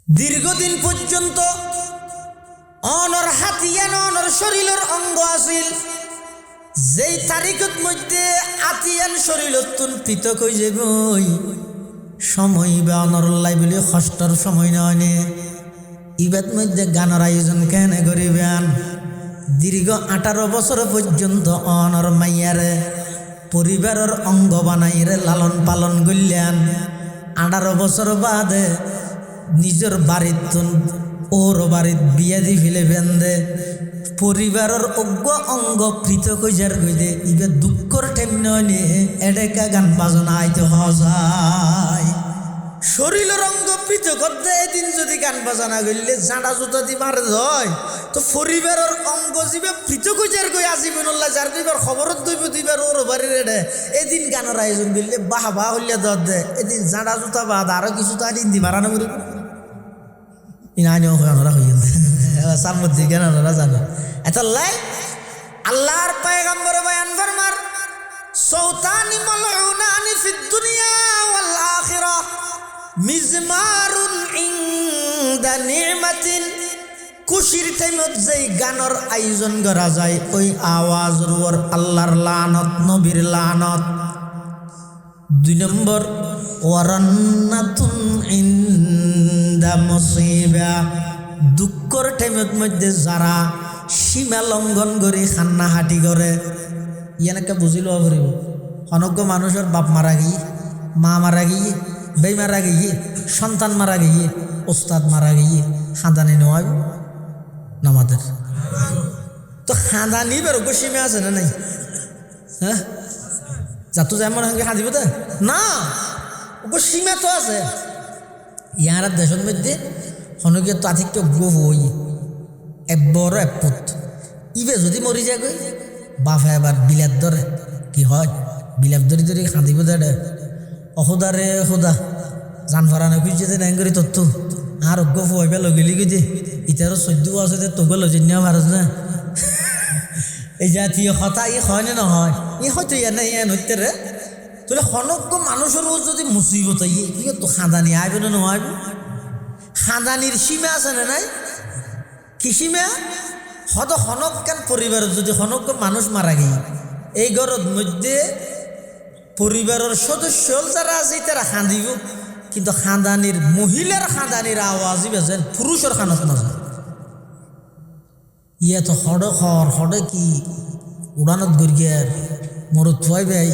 দীর্ঘদিন পর্যন্ত অনর হাতিয়ান অনর শরীরের অঙ্গ আছিল, যেই তারিখত মধ্যে আতিয়ান শরীরতুন পৃথক হয়ে যাব সময় বা অনরল্লাই বলে কষ্টর সময় নয়। ইবাদ মধ্যে গানের আয়োজন কেন করিবেন? দীর্ঘ 18 বছর পর্যন্ত অনর মাইয়ারে পরিবারের অঙ্গ বানাইরে লালন পালন করলেন। 18 বছর বাদে নিজের বাড়িত ওর বাড়িত বিয়া দি ফেলে বেঁধে পরিবারের অজ্ঞ অঙ্গ পৃথক হয়ে যার গইলে ইবে দুঃখর টেম নয় এডেকা গান বাজনা আইতে হজায়। শরীরের অঙ্গ পৃথক করতে এদিন যদি গান বাজনা করলে জাঁড়া জুতা দি মারে হয়, তো পরিবারের অঙ্গ যাবে পৃথক হয়ে যার গই আজীবনুল্লাহ যার দুইবার খবরত দইব দুইবার ওর বাড়ির এডে এদিন গানের আয়োজন করলে বাহ বাহ হইলে দর দে এদিন জাঁড়া জুতা বাদ আরো কিছু তো আদিন দি বাড়ানো করিব ইনানিও ওরা হইল সামুদ্রিক জ্ঞান ওরা জানো। এতলাই আল্লাহর পয়গম্বর বয়ান ফরমার সৌতানি মালউনানি ফিদ দুনিয়া ওয়াল আখিরাহ মিজমারুন ইনদা নি'মাতিন। খুশির টাইমত যেই গানের আয়োজন করা যায় ওই আওয়াজের উপর আল্লাহর লানত, নবীর লানত। 2 নম্বর ওয়ারান্নাতুন ইনদা মুসিবা। দুঃখর টাইমের মধ্যে যারা সীমা লঙ্ঘন করে খান্নাহাটি করে ইয়ানকে বুঝি লওয়া ফুরিব। অনজ্ঞ মানুষের বাপ মারা গিয়ে, মা মারা গিয়ে, বেই মারা গিয়ে, সন্তান মারা গিয়ে, ওস্তাদ মারা গিয়ে খাঁদানি নেওয়া নামাদের তো খাঁদানি বেরোগ্য সীমা আছে না নাই? হ্যাঁ যাতো যেমন সঙ্গে খাঁদিব তো না, ওকে সীমা তো আছে। ইয়ার দেশের মধ্যে হনকে তো আধিক্য গ্রহ হই বড় এক পুত ইবে যদি মরি যায় গই বাফে এবার বিলাপ ধরে কি হয়, বিলাপ ধরি ধরি খাঁদিব দে অসুদা রে সদা জান ফরানো খুঁজছে যে নাই করি তোর তো আর অজ্ঞ হইবে লগেলি গই যে ইতারও 14 আছে যে তোকে লজেন নেওয়া ভারত না এই জাতীয় কথা ই হয় না নহয়? ই হয়তো ইয়া নাই ইয়া নইতে রে তাহলে হনজ্ঞ মানুষের যদি মুসিবত ই তো খাঁদানি আইবে না নহয়? খাঁদানির সীমা আছে না নাই? কি সীমা? হয়তো হনজ্ঞান পরিবারের যদি হনজ্ঞ মানুষ মারা গিয়ে এই ঘরের মধ্যে পরিবারের সদস্য যারা আছে তারা খাঁদিব, কিন্তু খাঁদানির মহিলার খাঁদানির আওয়াজই বেছেন পুরুষের খানত না যায়। ইয়ে তো হড়ে কি উড়ানত গড়িয়ার মোর থুয়াই ভাই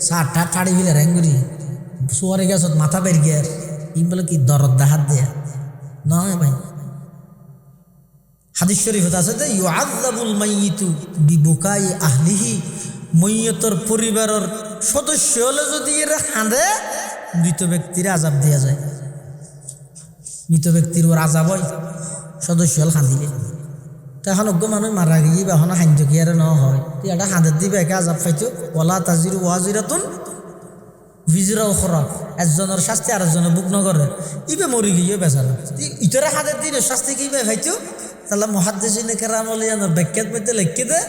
7টা ছাড়ি ফেলে র্যাঙ্গুরি সোয়ারে গেছত মাথা বের গিয়ার ই বলে কি দরদ হাত দেয়া নয় ভাই। হাদিস শরীফত আছে যে ইউআযাবুল মাইয়িতু বিবুকাই আহলিহি। মইয়তর পরিবারের সদস্য হলে যদি এরা কাঁদে মৃত ব্যক্তির আযাব দেয়া যায়। মৃত ব্যক্তির ওর আযাব হয় সদস্য হল কাঁদিলে। তখন অজ্ঞ মানুষ মারা গিয়ে বা হনা খাদ্য কি আর ন হয় এটা হাঁদের দিবে একে আজাব পাইতো ওলা তাজির ওয়াজিরাতুন ভিজরা ওখরা। একজনের শাস্তি আর একজনের বুক নগরে ইবে মরি গিয়ে বেচারা ইতরে হাঁদের দিনে শাস্তি কি ভাইতো তাহলে মুহাদ্দিসিনে কেরাম ওলিয়ানোর ব্যাখ্যাত মধ্যে লিখে দে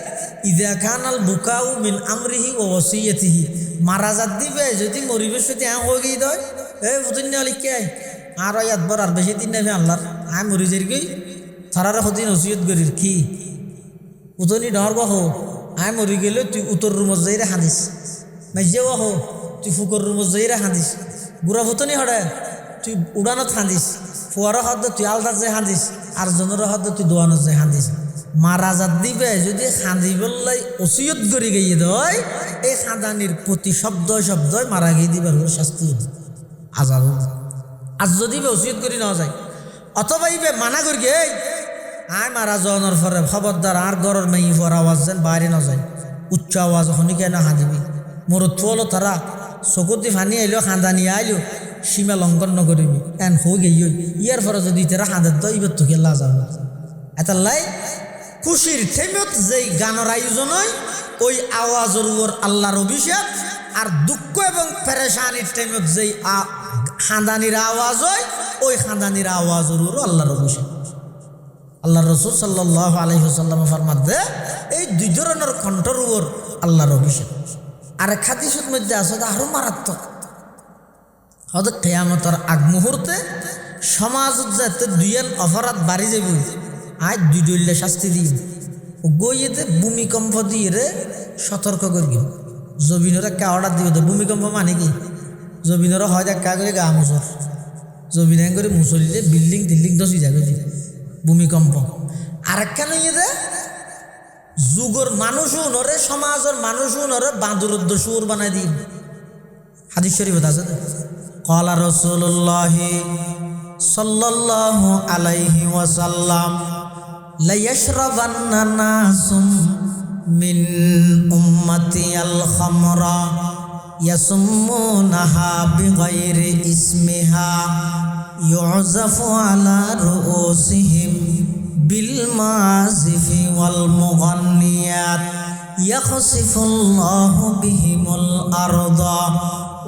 ইদা কানাল বুকাউ মিন আমরিহি ও ওসিয়তিহি। মারা যাত দিবে যদি মরিবে সেটি হয়ে গিয়ে দেয় এই বুঝিন লিখে আর ইয়াতবার আর বেশি দিন নেবে আল্লাহর আয় মরি যাই গই তারারে সদিন ওসিয়ত করির কি উতনি ডর গহ আয় মরি গেলে তুই উত্তর রুমত যাইরে হাঁদিস মাইজেও আহ তুই ফুকর রুমত যাইরে হাঁদিস বুড়া ফুতনি হরে তুই উড়ানত হাঁদিস ফুয়ারও হদ্দ তুই আলদার যাই হাঁদিস আর জনেরও হদ্দ তুই দোয়ানত যাই হাঁদিস। মারা যাত দিবে যদি খাঁদিবল্লাই ওসিয়ত করি গিয়ে দেয় এই খাঁদানির প্রতি শব্দ শব্দই মারা গিয়ে দিবার শাস্তি আজাব। আজ যদি ওসিয়ত করি নেওয়া যায় অথবা ইবে মানা করি গে আয় মারা যাওয়ার পরে খবরদার আর গরর মেয়ে পর আওয়াজ যেন বাইরে না যায় উচ্চ আওয়াজ হনিকে না হাঁদিবি মোর থুয়ালো তারা চকুতি ফানি আইলো খাঁদানি আইলো সীমা লঙ্ঘন নকরিবি এন হো গিয়ে ইয়ার পরে যদি তারা হাঁদের তো ইবার তোকে লাজাব। এটা লাই খুশির ঠেমত যেই গানের আয়োজন হয় ওই আওয়াজের উপর আল্লাহর অভিশাপ, আর দুঃখ এবং পেরেশানির ঠেমত যেই খাঁদানির আওয়াজ হয় ওই খাঁদানির আওয়াজের উপর আল্লাহর অভিশাপ। আল্লাহ রসুল সাল্লাল্লাহু আলাইহি ওয়াসাল্লাম ফরমাত দে এই 2 ধরনের কণ্ঠর উপর আল্লাহর অভিশাপ। আর হাদিসের মধ্যে আছে আরো মারাত্মক হয়তো কিয়ামতের আগ মুহূর্তে সমাজত যাতে দুইয়ান অপরাধ বাড়ি যাব আজ দুই দলীয় শাস্তি দিই গইয়েতে ভূমিকম্প দিয়ে রে সতর্ক করি জমিনরা কাওড়া দিব ভূমিকম্প মানে কি জমিনরা হয় দেখা করে গা মুসর জমিন করে মুসলিলে বিল্ডিং টিল্ডিং দশি যাবে ভূমিকম্প আর কেন ইয়ে যুগর মানুষও নরে সমাজের মানুষও নরে বাঁদুরদ্দ সুর বানাই দিন হাদিস শরীফ আছে ক্বালা রাসূলুল্লাহ সাল্লাল্লাহু আলাইহি ওয়াসাল্লাম লা ইয়াশরাবান্না নাসুম মিন উম্মতি আল খামরা ইয়াসুম্মুনাহা বিগাইরি ইসমিহা ইউযাফু আলা রুউসিহিম বিল মাযিফি ওয়াল মুগান্নিয়াত ইয়াখসিফুল্লাহু বিহিমুল আরদা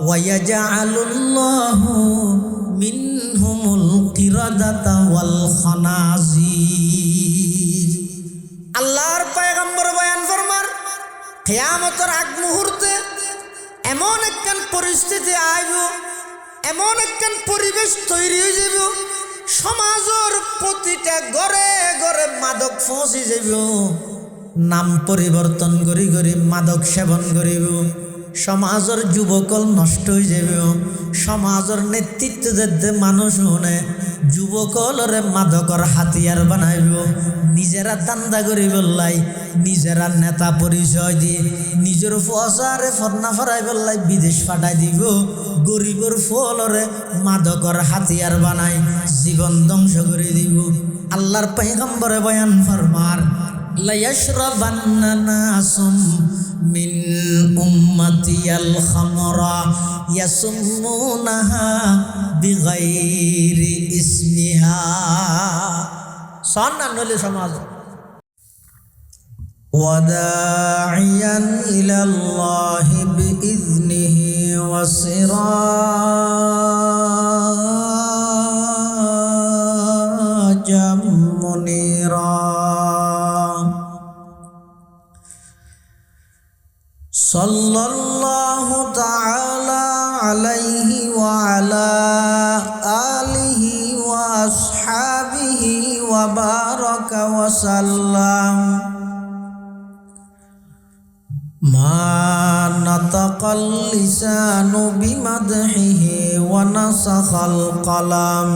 ওয়া ইয়াজআলুল্লাহু মিনহুমুল কিরাদাতা ওয়াল খানাজির। আল্লাহর পয়গম্বর বয়ান ফরমার কিয়ামতের আগ মুহূর্তে এমন একখান পরিস্থিতি আইব, এমন একখান পরিবেশ তৈরি হয়ে যাব, সমাজের প্রতিটা ঘরে ঘরে মাদক পৌঁছে যাব, নাম পরিবর্তন করি করি মাদক সেবন করিব, সমাজের যুবকল নষ্ট হয়ে যাবে, সমাজের নেতৃত্ব দিতে মানুষ শুনে যুবকলরে মাদকর হাতিয়ার বানাইব, নিজেরা দান্দা করি বললাই, নিজেরা নেতা পরিচয় দিয়ে নিজের ফসারে ফরনা ফরাই বললাই বিদেশ পাঠাই দিব, গরিবর ফলরে মাদকর হাতিয়ার বানাই জীবন ধ্বংস করে দিব। আল্লাহর পয়গম্বরে বয়ান ফরমার লা ইয়াশরাবান্না নাসুম মিন উম্মতি আল খামরা ইয়াসুম্মুনাহা বিগাইরি ইসমিহা। সন্নান হলে সমাজ ওয়াদাইয়ান ইলাল্লাহি বিইذনিহি ওয়াসিরাজাম মুনীরা। সাল্লাল্লাহু তাআলা আলাইহি ওয়া আলা আলিহি ওয়া আসহাবিহি ওয়া বারাকা ওয়া সাল্লাম। মা নাতাকাল লিসানু বিমাদহিহি ওয়া নাসাখাল কলাম।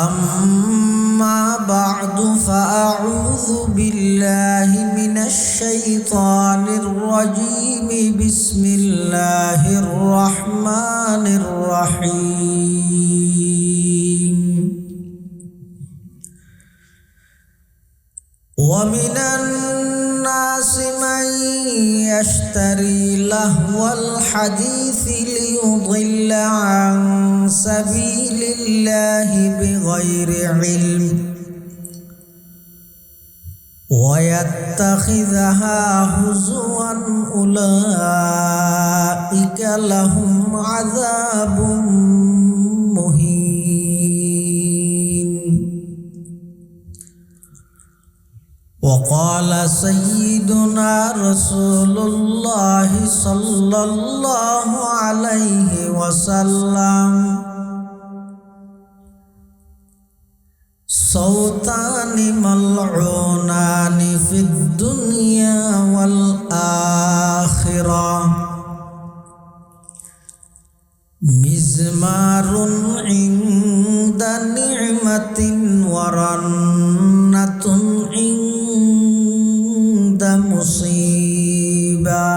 أما بعد فأعوذ بالله من الشيطان الرجيم بسم الله الرحمن الرحيم. ومن الناس من يشتري لهو الحديث ليضل عن سبيل الله بغير علم ويتخذها هزوا أولئك لهم عذاب مهين. وقال سيدنا رسول الله صلى الله عليه وسلم صوتان ملعونان في الدنيا والآخرة مزمار عند نعمة ورنة عند مصيبة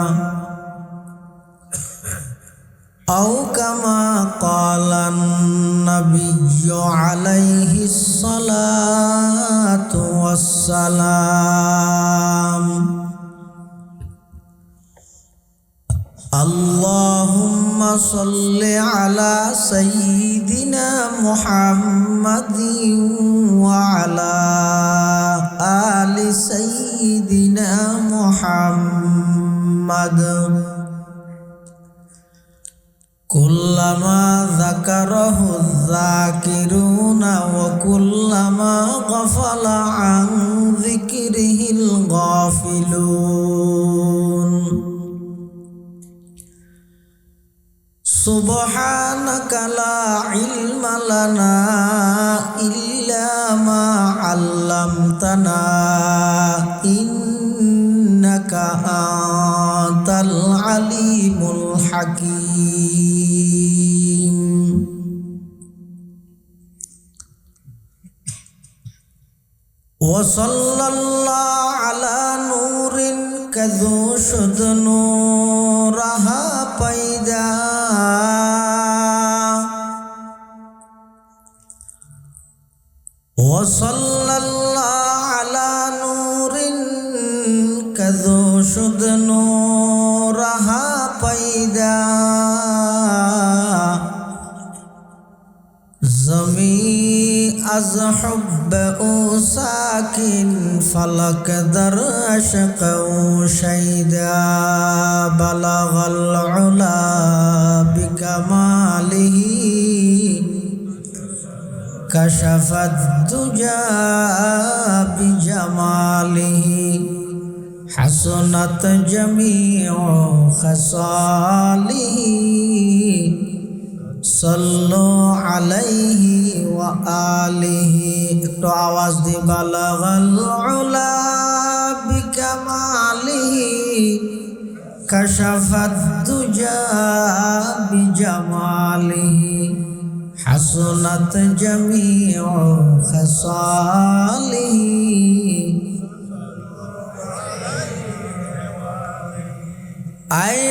أو كما قال النبي عليه الصلاة والسلام. اللهم صل على سيدنا محمد وعلى آل سيدنا محمد كلما ذكره الذاكرون وكلما غفل عن ذكره الغافلون. সুবহানাকা লা ইলমা লানা ইল্লা মা আল্লামতানা ইন্নাকা আনতাল আলিমুল হাকীম। ওয়া সাল্লাল্লাহু আলা নূরিন কাযু শুদ নূরাহা পায়দা ওয়া সাল্লাল্লাহু আলা নূরিন কাযু শুদ নূরাহা পায়দা জমি از حب او ساکن فلک در عشق او شیدا بلغ العلا بکماله کشف الدجى بجماله حسنت جميع خصاله সল্লু আলাইহি ওয়া আলিহি। একটু আওয়াজ দি বালাগাল উলা বিকামালিহি কাশাফাদ দুজা বিজামালিহি হাসনাত জামিউ খাসালিহি। আয়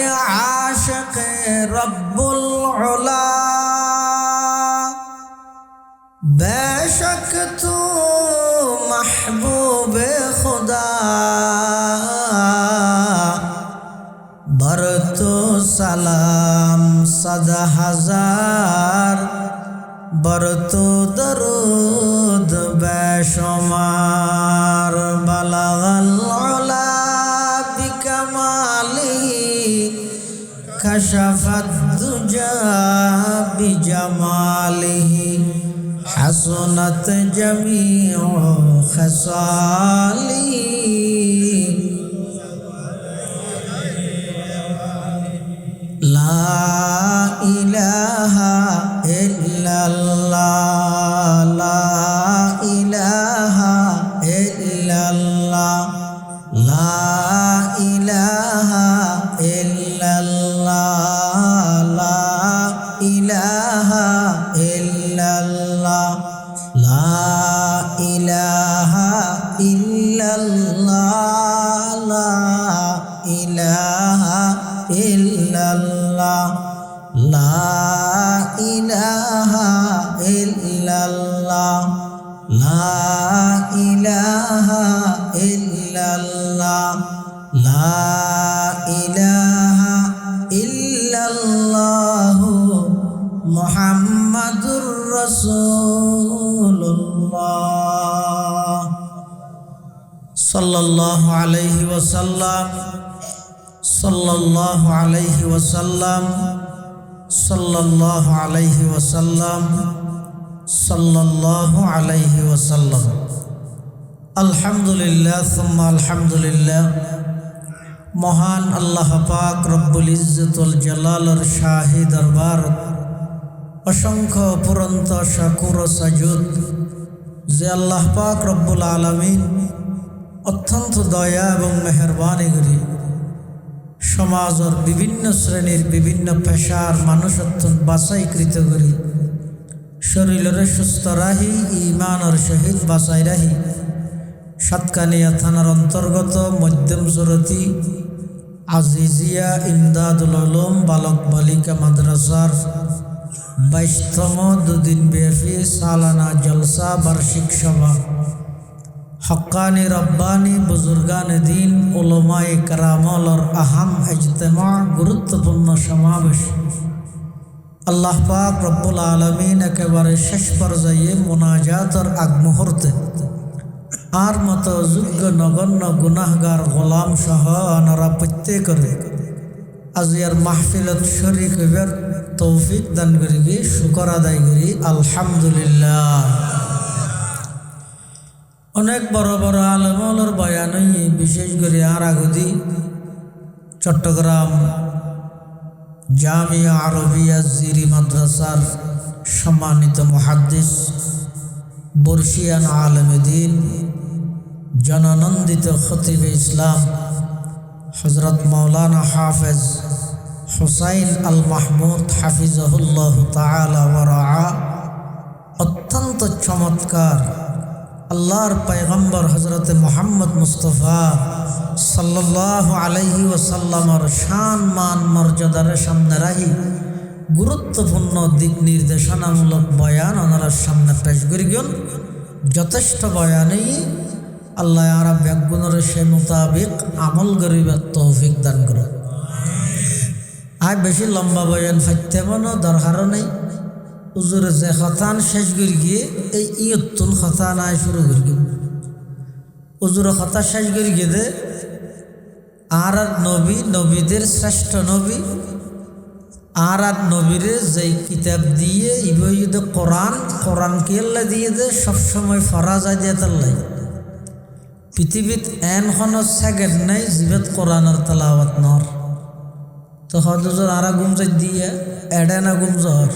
আশিক রব্বুল উলা बेशक तू महबूब खुदा बर तो सलाम सद हजार बर तो दरूद बेशुमार बलगल उला बिकमालिही कशफत दुजा बिजमालिही حسنت جميع خصاله لا إله إلا الله لا إله إلا الله لا إله إلا الله لا إله إلا الله لا إله إلا الله لا إله إلا الله لا إله إلا الله لا إله إلا الله لا إله إلا الله মুহাম্মাদুর রাসূলুল্লাহ সাল্লাল্লাহু আলাইহি ওয়াসাল্লাম সাল্লাল্লাহু আলাইহি ওয়াসাল্লাম সাল্লাল্লাহু আলাইহি ওয়াসাল্লাম সাল্লাল্লাহু আলাইহি ওয়াসাল্লাম। আলহামদুলিল্লাহ সুম্মা আলহামদুলিল্লাহ। মহান আল্লাহ পাক রব্বুল ইজ্জতুল জালালের শাহী দরবার অসংখ্য পুরন্ত শাকুর ও সাজুদ যে আল্লাহ পাক রব্বুল আলামিন অত্যন্ত দয়া এবং মেহরবানি করি সমাজের বিভিন্ন শ্রেণীর বিভিন্ন পেশার মানুষ অত্যন্ত বাছাইকৃত করি শরীরের সুস্থ রাহি ইমানের সহিত বাছাই রাহি সাতকানিয়া থানার অন্তর্গত মধ্যম সুরতি আজিজিয়া ইমদাদুল উলুম বালক বালিকা মাদ্রাসার 22তম দুদিন ব্যাপী সালানা জলসা বার্ষিক সভা হক্কানি রব্বানি বুজুর্গান দিন উলামায়ে কেরামর আহাম ইজতেমা গুরুত্বপূর্ণ সমাবেশ আল্লাহ পাক রব্বুল আলামিন একেবারে শেষ পর্যায়ে মুনাজাতের আগ মুহূর্তে আর মতো যোগ্য নগণ্য গুনাহগার গোলাম সহ আনারা প্রত্যেকরে আজিয়ার মাহফিলত শরীক হইবার তৌফিক দান করিবি শুকর আদায় করি আলহামদুলিল্লাহ। অনেক বড় বড় আলেমর বয়ানই বিশেষ করে আর আগদি চট্টগ্রাম জামিয়া আরবিয়া জিরি মাদ্রাসার সম্মানিত মুহাদ্দিস, বর্ষিয়ান আলেম দ্বীন, জননন্দিত খতিব ইসলাম হযরত মাওলানা হাফেজ হুসাইন আল মাহমুদ হাফিজাহুল্লাহ তাআলা ওয়া রাআ অত্যন্ত চমৎকার আল্লাহর পয়গম্বর হযরত মুহাম্মদ মুস্তাফা সাল্লাল্লাহু আলাইহি ওয়াসাল্লামের শান মান মর্যাদার সামনে রাখি গুরুত্বপূর্ণ দিক নির্দেশনামূলক বয়ান ওনার সামনে পেশ করিবেন। যথেষ্ট বয়ানেই আল্লাহ আরা ব্যাগুণের সে মোতাবিক আমল করিবার তৌফিক দান করুন। আর বেশি লম্বা বয়ান ফাইতে মনো দরকারও নেই। হুজুরে যে খতান শেষ করে গিয়ে এই ইয়তুল খতান আয় শুরু করে গিয়ে হুজুরে খতা শেষ করে গিয়ে দে আর নবী, নবীদের শ্রেষ্ঠ নবী আর নবীরে যেই কিতাব দিয়ে ইবইদে কোরআন, কোরআনকে আল্লাহ দিয়ে দে সবসময় ফরাজা দিয়ে তাল্লাই পৃথিবীত এন সেকেন্ড নাই জীবত কোরআনের তেলাওয়াত নর তো হজর আরা গুম যাই দিয়ে এডে না গুম জহর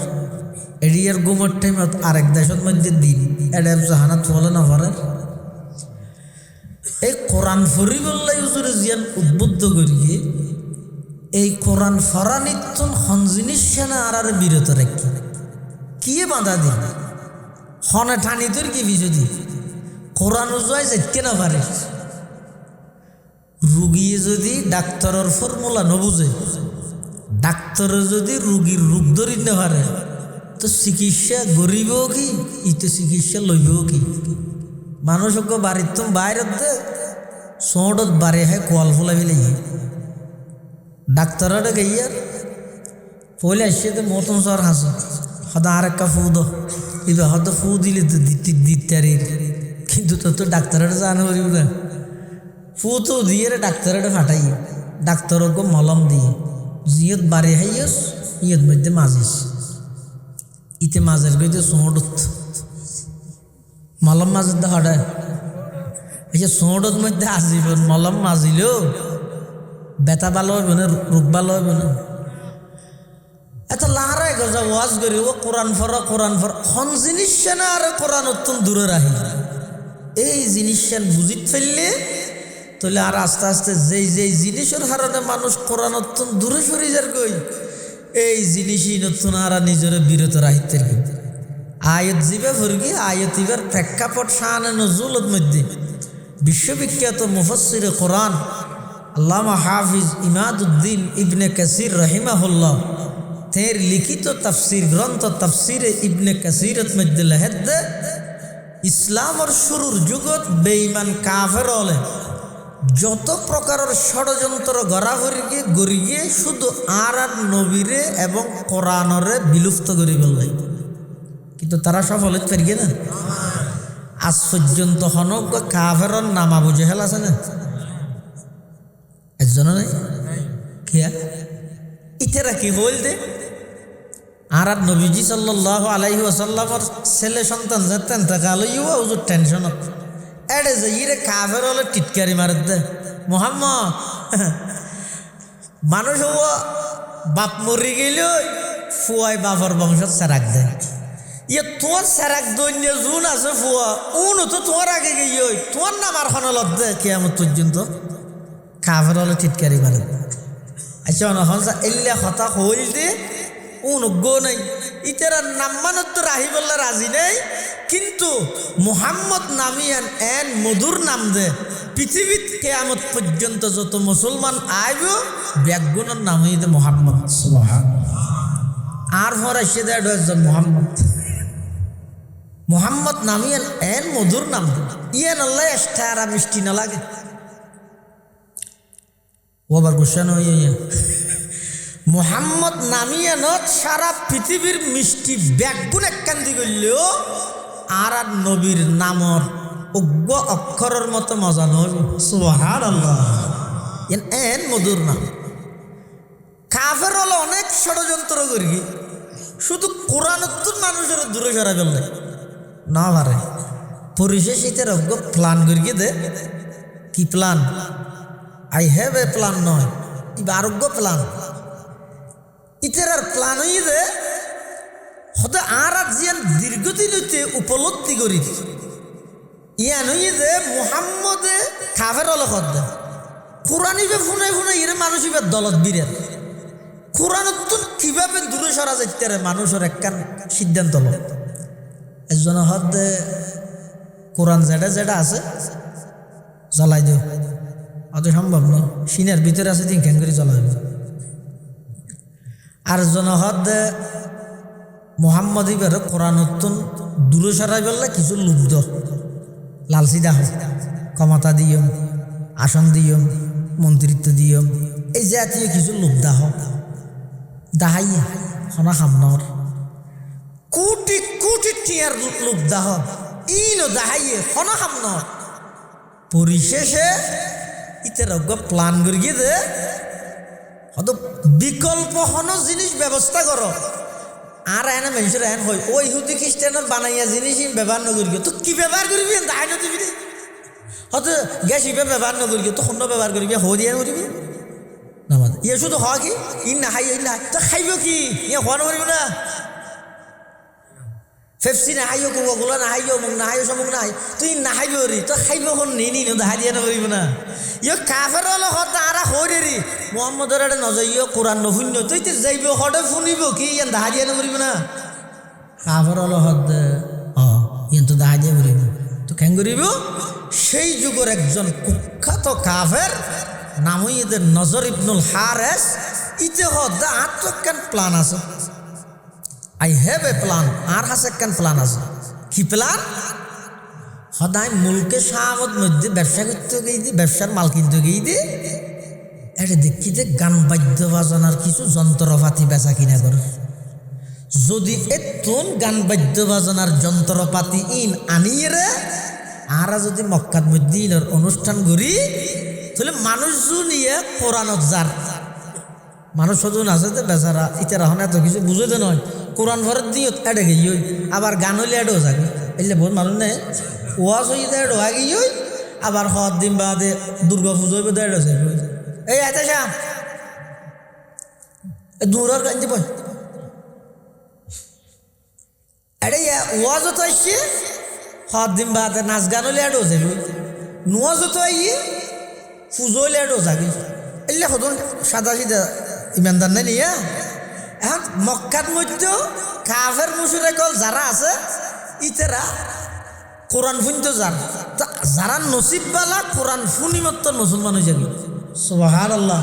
এডিয়ার গুমের টাইমত আরেক দেশের মধ্যে দিন এডে জাহানাত বলে না পারে। এই কোরআন ফরি বললাই হুজুরে জিয়ান উদ্বুদ্ধ করিয়ে এই কোরআন ফরা নিত্যন হন জিনিস সেনা আর বিরত রাখি কি বাঁধা দিন হনে ঠানি তোর কি বিজদি কোরআন উজয় যাইতে না পারে। রুগিয়ে যদি ডাক্তারের ফর্মুলা নবুঝে, ডাক্তারে যদি রুগীর রূপ ধরি না পারে তো চিকিৎসা গরিবও কি ইতে চিকিৎসা লইবও কি। মানুষ বাড়ির তো বাইরের দে সোঁটত বাড়ি হয় কোয়াল ফোলা ফেলে ডাক্তারটা গইয়ার পয়লে আসছে তো মতন সর হাসে হয়তো আর একটা ফু দো এবার হয়তো ফু দিলে তো দিতে কিন্তু তোর তো ডাক্তারটা জানো পারিব না। ফু তো দিয়ে ডাক্তারটা ফাটাই ডাক্তারকে মলম দিয়ে জিয়ত বাড়ি হাইয়স ইয়ত মধ্যে মাজিস ইতে মাঝের গইতে সোঁটত মলম মাঝের দা হঠাৎ এই সোঁটত মধ্যে আসিব মলম মাজিলেও বেতা ভালো হইব না, রোগ ভালো হইব না। এত লাহারাই গজা ওয়াজ করি ও কোরআন ফরা খন জিনিস না আর কোরআন অত্যন্ত দূরে রাখি এই জিনিস বুঝিত ফেললে তাহলে আর আস্তে আস্তে যেই জিনিসের কারণে মানুষ কোরআন অত্যন্ত দূরে সরে যার কই এই জিনিসই নতুন আর নিজের বিরত রাহিতে আয়ত জিবে ভরগি আয়ত ইবার প্রেক্ষাপট শানে নজরুলের মধ্যে বিশ্ববিখ্যাত মুফাসসিরে কোরআন আল্লামা হাফিজ ইমাদউদ্দিন ইবনে কাসির রহিমাহুল্লাহ তের লিখিত তাফসির গ্রন্থ তাফসিরে ইবনে কাসিরত মধ্যে লেখেদ ইসলামের শুরুর যুগত বেঈমান কাফের হলে যত প্রকারের ষড়যন্ত্র গড়িয়ে শুধু আর নবীরে এবং কোরআনরে বিলুপ্ত করে ফেললাই কিন্তু তারা সফল হতে পারি না। আজ পর্যন্ত হনক কাফের নাম আবু জেহেল আছে না একজন নাই কিয়া ইতেরা কি হইল দে আর নবীজি সাল্লাল্লাহু আলাইহি ওয়াসাল্লামের ছেলে সন্তান যেতেন তাকালইও হুজুর টেনশনত এডে যে ইরে কাফের হলে টিটকারি মারে দে মুহাম্মদ মানুষ হওয়া বাপ মরি গেল ফুয়াই বাপর বংশ সেরাক দে ইয়ে তোর সেরাক দৈন্য জুন আছে ফুয়া উন তো তোর আগে গিয়ে তোর নাম আর খনলত দে কিয়ামত পর্যন্ত কাফের হলে টিটকারি মারে। আচ্ছা হনসা এল্লা হতা হইল দে উনজ্ঞ নাই ইতারা নাম্মানত তো রাহি বললে রাজি নেই কিন্তু মুহাম্মদ নামিয়ান এন মধুর নাম দে পৃথিবীত কিয়ামত পর্যন্ত যত মুসলমান আইব ব্যাগুণের নাম হইতে মুহাম্মদ আর হর এসে দেয় মুহাম্মদ নামিয়ান এন মধুর নাম দে ইয়ান আল্লাহ এস্টারা মিষ্টি না লাগে ওবার গুসান হইয়া মুহাম্মদ নামিয়ানত সারা পৃথিবীর মিষ্টি ব্যাগুণ এককান্দি করলেও আর নবীর নামর অজ্ঞ অক্ষরের মতো মজা নয় সুবহানাল্লাহ এন মধুর নাম। কাফের হলো অনেক ষড়যন্ত্র করি শুধু কোরআনত্তর মানুষের দূরে সরা ফেললে না পারে পরিশেষ ইতের অজ্ঞ প্ল্যান করিয়ে দে কি plan I have a plan নয় আরোগ্য প্ল্যান ইতার প্ল্যান হই যে হতে আর জিয়ান দীর্ঘদিন হইতে উপলব্ধি করি ইয়ান হই যে মুহাম্মদে কাফের অলখত দে কোরআন ইবে ফুনে ফুনে ইরে মানুষ ইবে দলত বিরের কোরআন তো কিভাবে দূরে সরা যাইতে রে মানুষের একখান সিদ্ধান্ত ল একজন হদ কোরআন যেটা যেটা আছে জ্বলাই দিও অত সম্ভব না সিনের ভিতরে আছে তিন ক্যাং করে জ্বলাই আর জন হদ মোহাম্মদ ইবের কোরআন দূরে সরাই বললে কিছু লুব্ধ লালসি দাহ ক্ষমতা দিও আসন দিও মন্ত্রিত্ব দিও এই জাতীয় কিছু লুব্ধাহ দাহাইয়া হনা হামনর কোটি কোটি টিয়ার লুব্ধাহ ইনো দাহাইয়ে হনা হামনর পরিশেষে ইতের প্ল্যান করি গিয়ে দে হয়তো বিকল্প হন জিনিস ব্যবস্থা করো আর এনে মানুষের এন হয় ওই ইহুদি খ্রিস্টানের বানাইয়া জিনিস ব্যবহার নকরি তো কি ব্যবহার করবি দায় না দিবি হয়তো গ্যাস ইবে ব্যবহার নকরি তো খন্ড ব্যবহার করবি হদিয়া করবি না ইয়ে শুধু হয় কি ইন না খাই না তো খাইব কি ইয়ে হওয়া নকরিব না ফেপসি না খাইও কোকাকোলা না খাইও মুখ না খাইও সমুখ না খাই তুই না খাইব রি তো খাইব কোন নি দেখা দিয়া নকরিব না ইয়ে কাফের হলো হত আরা হরে রি মোহাম্মদের এটা নজাইও কোরআন নশুন্য তুই তো যাইব হটে শুনিব কি ইয়ান দেখা দিয়া নকরিব না কাফের হলো হত ইয়ান তো দেখা দিয়া করিব তো কেন করিব সেই যুগের একজন কুখ্যাত কাফের নাম এদের নজর ইবনুল হারেস ইতে হদ আত্মজ্ঞান প্ল্যান আছে আই হ্যাভ এ প্ল্যান আর হাসে কেন প্ল্যান আছে কি প্ল্যান সদায় মুলকে শাহমত মধ্যে ব্যবসা করতে গিয়ে দি ব্যবসার মাল কিনতে গিয়ে দি এটা দেখি যে গান বাদ্য বাজনার কিছু যন্ত্রপাতি বেচা কিনা করে যদি এতন গান বাদ্য বাজনার যন্ত্রপাতি ইন আনিয়ে রে আর যদি মক্কার মধ্যে ইনের অনুষ্ঠান করি তাহলে মানুষজন নিয়ে কোরআনত যার মানুষ সজন আছে তো বেচারা ইতারা হন এত কিছু বুঝতে নয় কোরআন ভরের দিয়ে এডে গিয়ে আবার গান হইলে এডেও যাবে এলে বহুত মানুষ নেই ওয়াজ হইতে এডো গিয়ে আবার হদ দিন বাদে দুর্গা পুজো হইবে এডো যাবে এই আতে শ্যাম দূরের কান্দি বল এডে ওয়াজও তো আসছে হদ দিন বাদে নাচ গান হইলে এডো যাবে নোয়াজও তো আইয়ে পুজো হইলে এডো যাবে এলে হদন সাদা সিধা ইমানদার নেই নিয়া এখন মক্কার মধ্যে কাফের মুশরিক যারা আছে ইতেরা কোরআন শুনতে যান যারা নসিবওয়ালা কোরআন শুনি মাত্র মুসলমান হয়ে যাবে সুবহানাল্লাহ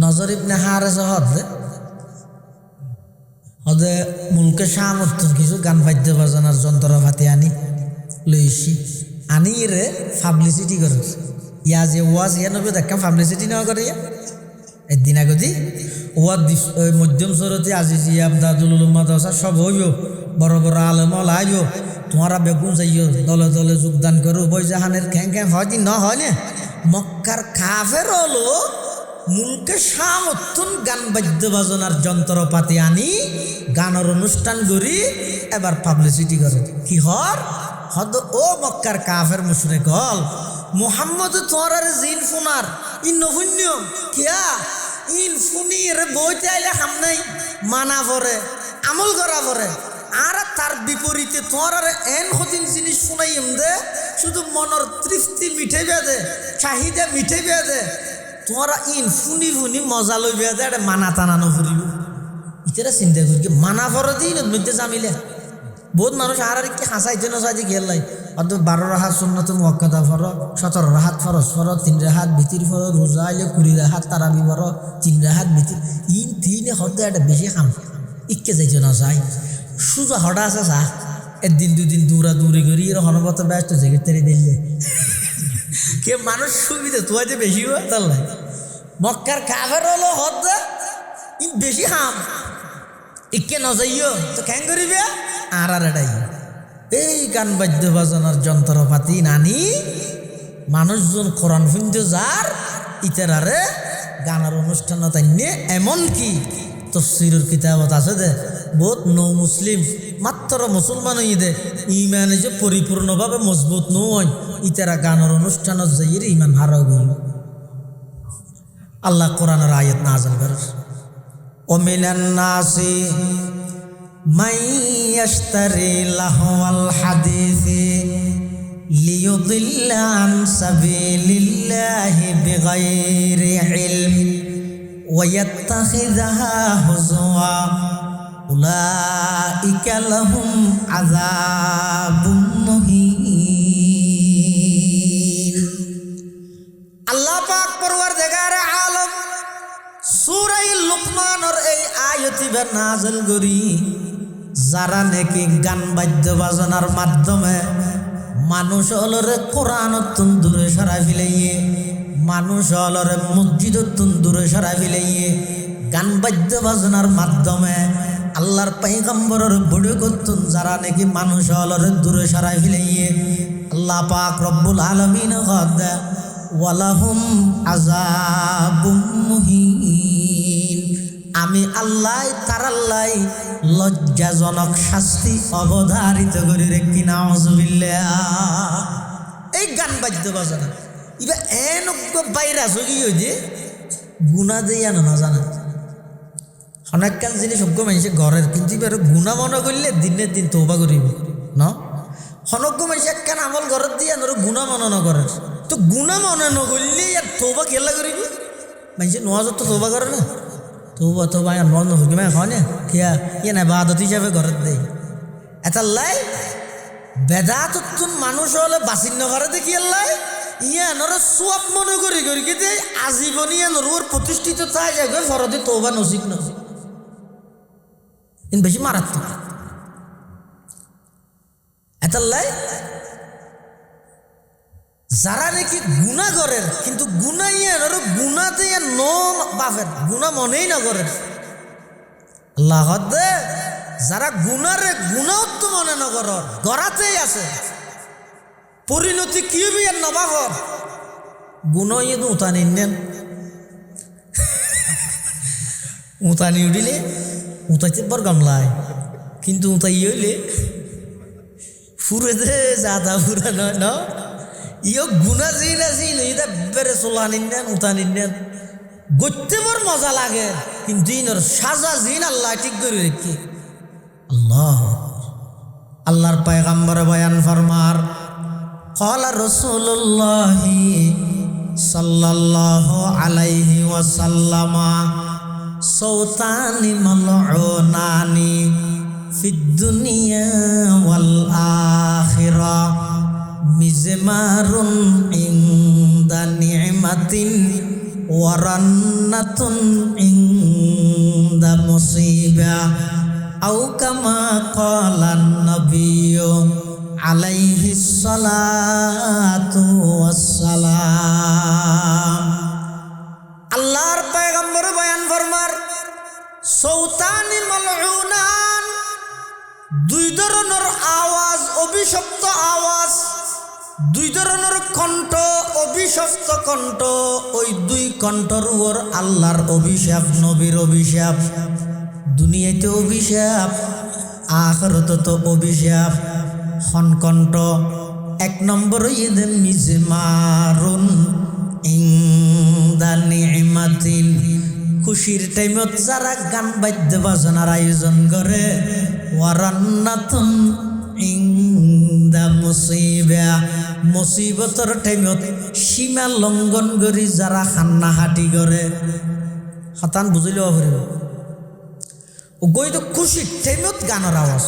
নজর ইবনে হারেস হদে মুলকে শামত কিছু গান বাদ্য বাজনার যন্ত্রপাতি আনি লইছি আনি রে পাবলিসিটি করে ইয়া যে ওয়াজ ইয়া নবে দেখা পাবলিসিটি নেওয়া করে একদিন আগদি ওয়াদ মধ্যম সরতি আজিজিয়া আবদাদুল মাদ্রাসা সব হইব বড় বড় আলেম আইব তোমারা বেগুন যাইও দলে দলে যোগদান করো বই জাহানের খ্যাং খ্যাং হয় কি না হয় না মক্কার কাফের হলো মুলকে সামর্থন গান বাদ্য বাজনার যন্ত্রপাতি আনি গানের অনুষ্ঠান করি এবার পাবলিসিটি করে কি হর হদ ও মক্কার কাফের মুশরিক হল মুহাম্মদ তোমার জিন ফুনার ইন নহুন্য কিয়া ইন ফুনির বইতে আইলে হাম নাই মানা পরে আমল করা পরে আর তার বিপরীতে তোমার এন হদিন জিনিস শুনাই দে শুধু মনের তৃপ্তি মিঠে বেদে চাহিদা মিঠে বেদে তোমার ইন ফুনি ফুনি মজা লই বেদে এটা মানা টানানো ফুরিব ইতারা চিন্তা করি মানা পরে দিন মধ্যে জামিলে বহুত মানুষ আর কি হাসাইতে নসাইতে খেয়াল লাই অত 12 রাহাত সুন্নত মুআক্কাদা ফর 17 রাহাত ফরজ ফর 3 রাহাত ভিতির ফর রোজা আইলে 20 রাহাত তারাবি ফর 3 রাহাত ভিতির ইন তিনে হতে একটা বেশি খাম ইকে যাইতে না যায় সুজা হড়া আছে সা একদিন দুদিন দূরা দূরে করি এর হনবত ব্যস্ত জেগে তেরে দিলে কে মানুষ সুবিধা তুই যে বেশি হয় তার লাই মক্কার কাফের হলো হতে ইন বেশি খাম ইকে না যাইও তো কেন করিবে আর এটাই এই গান বাদ্য বাজনার যন্ত্রপাতি নানি মানুষজন কোরআন শুনতে যার ইতারারে গানের অনুষ্ঠান তাইনে এমনকি তফসিরের কিতাবত আছে দে বহুত নৌ মুসলিম মাত্র মুসলমান হই দে ইমানে যে পরিপূর্ণভাবে মজবুত নয় ইতারা গানের অনুষ্ঠানত যাইয়ে ইমান হারা গই আল্লাহ কোরআনের আয়াত নাযিল করে ওমিনান নাসি মান ইয়াশতারি লাহওয়াল হাদিসি লিয়ুদিল্লা আন সাবিলিল্লাহি বিগাইরি ইলম ওয়া ইয়াত্তাখিযাহা হুজওয়া উলাইকা লাহুম আযাবুম মুহিন। আল্লাহ পাক পরওয়ারদিগার আলম সূরা লুকমানের এই আয়াতটি নাযিল করি যারা নাকি গান বাদ্য বাজনার মাধ্যমে মানুষ হলরে কোরআনতুন দূরে সরাই ফেলাইয়ে, মানুষ হলরে মসজিদতুন দূরে সরাই ফেলাইয়ে, গান বাদ্য বাজনার মাধ্যমে আল্লাহর পয়গম্বরের বড় করতুন যারা নাকি মানুষ হলরে দূরে সরাই ফেলাইয়ে, আল্লাহ পাক রব্বুল আলামিন কদা ওয়ালাহুম আযাবুম মুহিন। আমি আল্লাহ তার আল্লাহ লজ্জাজনক শাস্তি অবধারিত করে রেখি। নাউযুবিল্লাহ। এই গান বাদ্য বাজনা ইবা এনজ্ঞ বাইরা সগি হইছে গুণা দিয়ে না জানা অনেকখান জিনিস অজ্ঞ মানুষের ঘরের, কিন্তু এবার গুণা মনে করলে দিনের দিন তৌবা করিব না। অনজ্ঞ মানুষ একখান আমল ঘরের দিয়ে আর গুণা মনে ন করার, তো গুণা মনে নকরলে আর তৌবা কেলা করিব। মানুষের নজর তো তৌবা করে না, তৌবা তৌবা বন্ধ হুকিমা হয় না কিয়া ইয়ে না বাদত হিসাবে ঘরের দেয়। এটা লাই বেদাতুন মানুষ হলে বাসিন্ন ঘরে দেখি আল্লাহ ইয়ানোর সোয়াব মনে করি করি কিন্তু আজীবন ইয়ানোর ওর প্রতিষ্ঠিত চাই যায় ফরদে তৌবা নসিব নসিব বেশি মারাত্মক। এটা লাই যারা নাকি গুণা করেন কিন্তু গুণা ইয়ানোর গুণাতে ন বাফের গুণা মনেই না করেন। আল্লাহ দে যারা গুণারে গুণাও তো মনে না কর গড়াতেই আছে, পরিণতি কি হবি আর নবাফর গুণ ইয়ে তো উতানি নেন উতানি উঠিলে উতাইতে বর গামলায়, কিন্তু উতাই হইলে ফুরে দে যাদা ফুরা নয় ন ইয় গুণা জিন আছিল এটা বেড়ে চলা নিন উতা নিন গড়তে বর মজা লাগে, কিন্তু ইনর সাজা জিন আল্লাহ ঠিক করে রেখে। আল্লাহ আল্লাহর পয়গম্বর বয়ান ফরমার قال رسول الله صلى الله عليه وسلم صوتان ملعونان في الدنيا والآخرة مزمار عند نعمة ورنة عند مصيبة أو كما قال النبي عليه الصلاة والسلام। আল্লাহর পয়গম্বর বয়ান ফরমার সৌতানি মালউনান দুই ধরনের আওয়াজ, অভিশপ্ত আওয়াজ, দুই ধরনের কণ্ঠ, অভিশপ্ত কণ্ঠ। ওই দুই কণ্ঠর উপর আল্লাহর অভিশাপ, নবীর অভিশাপ। দুনিয়াতে অভিশাপ, আখিরাতে তো অভিশাপ। কণ্ঠ এক নম্বর ঈদে মিজমারুন ইনদা নি'মাতিন, খুশির টাইমত যারা গান বাদ্য বাজনার আয়োজন করে। ওয়ারান্নাতুন ইনদা মুসিবা, মুসিবতর টাইমত সীমা লঙ্ঘন করি যারা হান্নাহাটি করে। হাতান বুঝিলেও পারিব ও গই তো খুশির টাইমত গানের আওয়াজ,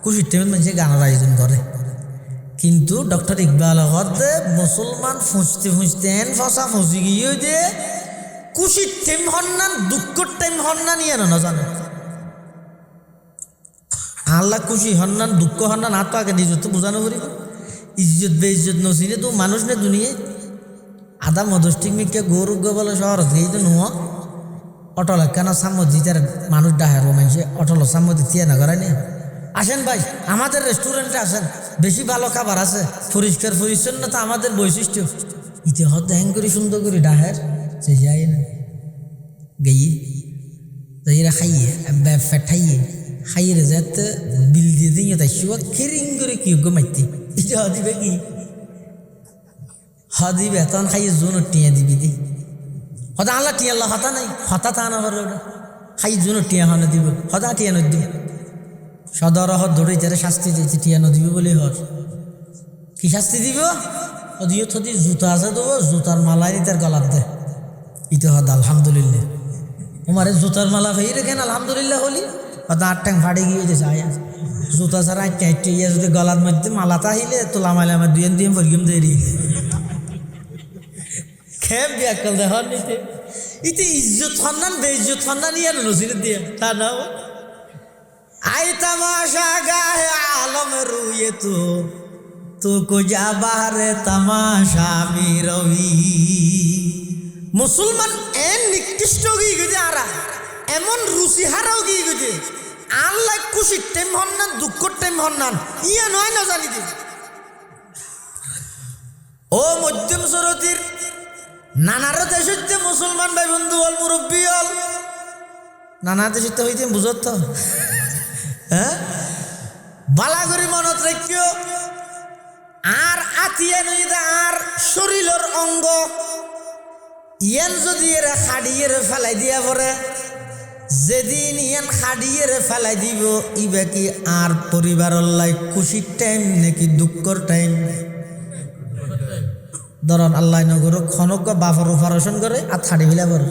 খুশির টাইমত মানুষে গানের আয়োজন করে। কিন্তু ডক্টর ইকবাল হদে মুসলমান ফুঁচতে ফুঁচতে এন ফসা ফুঁচি গিয়ে দে খুশির টাইম হন্নান দুঃখর টাইম হন্নান ইয়ে না জানো। আল্লাহ খুশি হন্নান দুঃখ হন্নান হাত তো আগে নিজের তো বোঝানো করিব। ইজ্জত বে ইজ্জত নসিনে তো মানুষ নে দুনিয়ে আদা মদস্টিক মিকে গরু বলে শহর এই তো নুয় অটল কেন সাম্মত দিতে মানুষ ডাহার মানুষে অটল সাম্মত দিয়ে না করায় নি। আসেন ভাই আমাদের রেস্টুরেন্টে আসেন, বেশি ভালো খাবার আছে, পরিষ্কার পরিচ্ছন্নতা আমাদের বৈশিষ্ট্য। ইতে হত হ্যাং করে সুন্দর করে ডাহের সে যাই না গিয়ে যাইরা খাইয়ে ফেটাইয়ে খাইয়ে যাতে বিল দিয়ে দিয়ে তাই শুয়া খেরিং করে কি মাইতে এটা দিবে কি দিবে তখন খাইয়ে জোন টিয়া দিবি দি হতা আল্লাহ টিয়া আল্লাহ হতা নাই হতা তা না পারে ওটা খাই জন্য টিয়া হনে দিব সদা টিয়া নদী সদর হত ধরে যারা শাস্তি দিয়েছে টিয়া নদীব বলে হর কি শাস্তি দিব ওদিও থদি জুতা আছে দেবো জুতার মালাই তার গলার দে ইতে হদ আলহামদুলিল্লাহ তোমার জুতার মালা হয়ে রেখেন আলহামদুলিল্লাহ হলি হয়তো 8 ট্যাং ফাটে গিয়ে যে যায় জুতা ছাড়া চারটে ইয়ে যদি গলার মধ্যে মালাটা আহিলে তোলা মালে আমার দুই ফরগিম দেরি খেপ দিয়া কল দেহর নিতে ইতে ইজ্জত সন্ধান বেইজ্জত সন্ধান ইয়ে নসির দিয়ে তা না আই তামাশা গাহে আলম রুয়ে তো কো যা বাহারে তামাশা আমি রবি মুসলমান এন নিকৃষ্ট গিয়ে গেছে আরা এমন রুচি হারাও গিয়ে গেছে আল্লাহ খুশির টাইম হন না দুঃখর টাইম হন না ইয়া নয় না জানি দিন ও মধ্যম সরতির নানার দেশের যে মুসলমান ভাই বন্ধু হল মুরব্বী হল নানা দেশের তো হইতে বুঝত তো হ্যাঁ বালা করে মনত রাখিও আর আতিয়া নইদা আর শরীরের অঙ্গ ইয়ান যদি এরা খাড়িয়ে ফেলাই দিয়া পরে যেদিন ইয়ান খাড়িয়ে ফেলাই দিব ইবা কি আর পরিবারের লাই খুশির টাইম নাকি দুঃখর টাইম ধরন আল্লাহ নগর খনক বাফর অপারেশন করে আর থাড়ি ফেলা পড়ে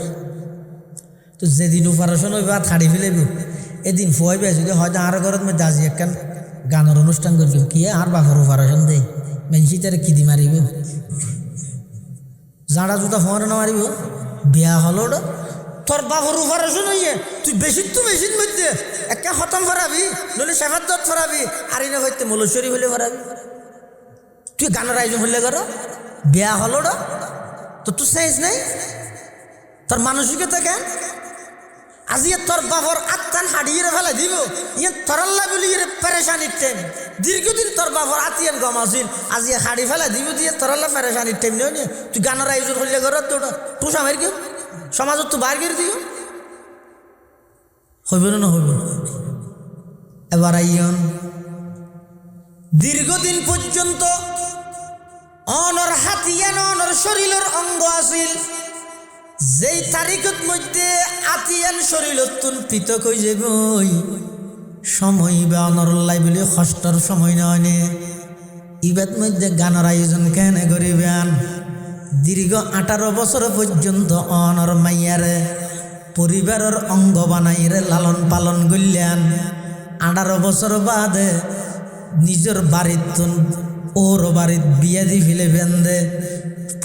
তো যেদিন অপারেশন হইব আর থাড়ি ফেলাইব এদিন ফুয়াইবে যদি হয়তো আর ঘরের মধ্যে আজি একখান গানের অনুষ্ঠান করব কি আর বাফর অপারেশন দেয় মেনসি তারা কিদি মারিব জাড়া জুতা ফোয়ানো না মারিব বিয়া হলো তোর বাফর অপারেশন হইয়ে তুই বেশির মধ্যে একটা খতম ফরাবি নইলে শেফাদ্দত ফরাবি আর ইনে হইতে মৌলেশ্বরী হলে ফরাবি তুই গানের আয়োজন হইলে কর বিয়া হলো তো তুই সাইজ নাই তোর মানসিকতা কেন আজি তোর বাবর আত্মান হাড়িয়ে ফেলা দিব ইয়ে তরল্লা বলি পেরেশানির টাইম দীর্ঘদিন তোর বাবর আতিয়ান গম আসিল আজি হাড়ি ফেলা দিব দিয়ে তরল্লা পেরেশানির টাইম নেই নিয়ে তুই গানের আয়োজন হইলে কর তো সামের কেউ সমাজত তো বার করে দিও হইব না হইব এবার আইয়ন দীর্ঘদিন পর্যন্ত অনর হাতিয়ান অনর শরীরের অঙ্গ আসিল যেই তারিখত মধ্যে আতিয়ান শরীরতুন পৃথক হয়ে যাব সময় বা অনর লাই বলে কষ্টর সময় নয় ইবাদ মধ্যে গানের আয়োজন কেন করিবেন দীর্ঘ 18 বছর পর্যন্ত অনর মাইয়ারে পরিবারের অঙ্গ বানাইরে লালন পালন করলেন 18 বছর বাদে নিজের বাড়িত ওর বাড়িত বিয়া দি ফেলে বেঁধে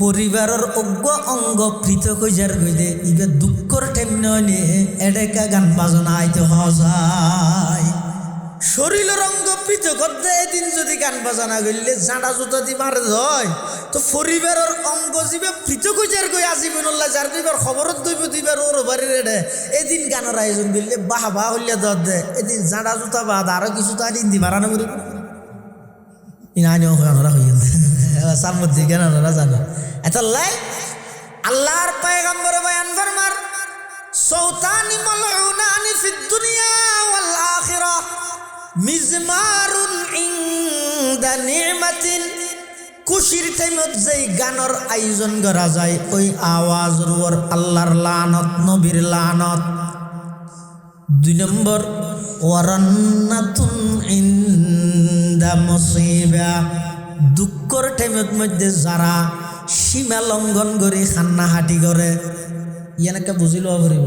পরিবারের অজ্ঞ অঙ্গ পৃথক হয়ে যার গইলে ইবে দুঃখর ঠেম নয় এডেকা গান বাজনা আইতে হজায় শরীরের অঙ্গ পৃথক করতে এদিন যদি গান বাজনা করলে জাঁড়া জুতা দি মারে হয় তো পরিবারের অঙ্গ যিবে পৃথক হয়ে যার গই আজীবনল্লা যার দুইবার খবরত দইব দুইবার ওর বাড়ির এডে এদিন গানের আয়োজন করলে বাহ বাহ হইলে দর দে এদিন জাঁড়া জুতা বাদ আরো কিছু তো আদিন দি বাড়ানো করিব ইনানিও গানরা হইল সামুদ্রিক গানরা জানো এতলাই আল্লাহর পয়গম্বর বয়ান ফরমার সৌতানি মালউনানি ফিদ দুনিয়া ওয়াল আখিরাহ মিজমারুন ইনদা নি'মাতিন খুশির টাইমত যেই গানের আয়োজন করা যায় ওই আওয়াজ রুয়ার আল্লাহর লানত নবীর লানত 2 নম্বর ওয়ারান্নাতুন ইনদা মুসিবা দুঃখর টাইমের মধ্যে যারা সীমা লঙ্ঘন করে খান্না হাঁটি করে ইয়ানকে বুঝিল পারিব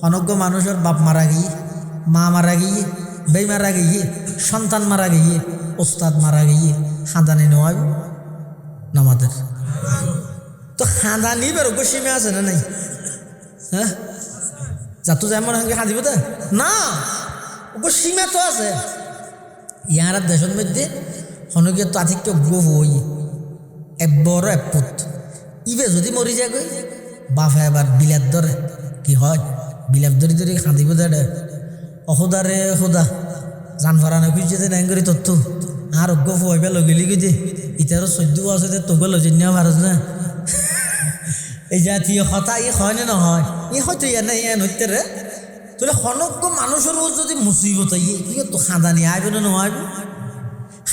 অনজ্ঞ মানুষের বাপ মারা গিয়ে মা মারা গিয়ে বেই মারা গিয়ে সন্তান মারা গিয়ে ওস্তাদ মারা গিয়ে খাঁদানি নেওয়া নামাদের তো খাঁদানি বেরোগ্য সীমা আছে না নাই হ্যাঁ যাতো যেমন খাঁদিব তো না ওকে সীমা তো আছে ইয়ার দেশের মধ্যে হনকে তো আধিক্য গোহ হই এক বড় এক পুত ইবে যদি মরি যায় গই বাফা এবার বিলাপ ধরে কি হয় বিলাপ ধরি ধরি খাঁদিব দেড়ে অসুদা রে সদা জান ফারানো খুঁজছে নাই করি তত্ত্ব আর গোফ হইবে লগেলি গই দে ইতারও 14 আছে তোকে লজেন নেওয়া ভারত না এই জাতীয় হতা ই হয় না নহয় ই হয়তো ইয়া নাই ইয়া নইতে রে তোলে হনজ্ঞ মানুষের যদি মুসিবত ইয়ে কি তো খাঁদানি আইবে না নয়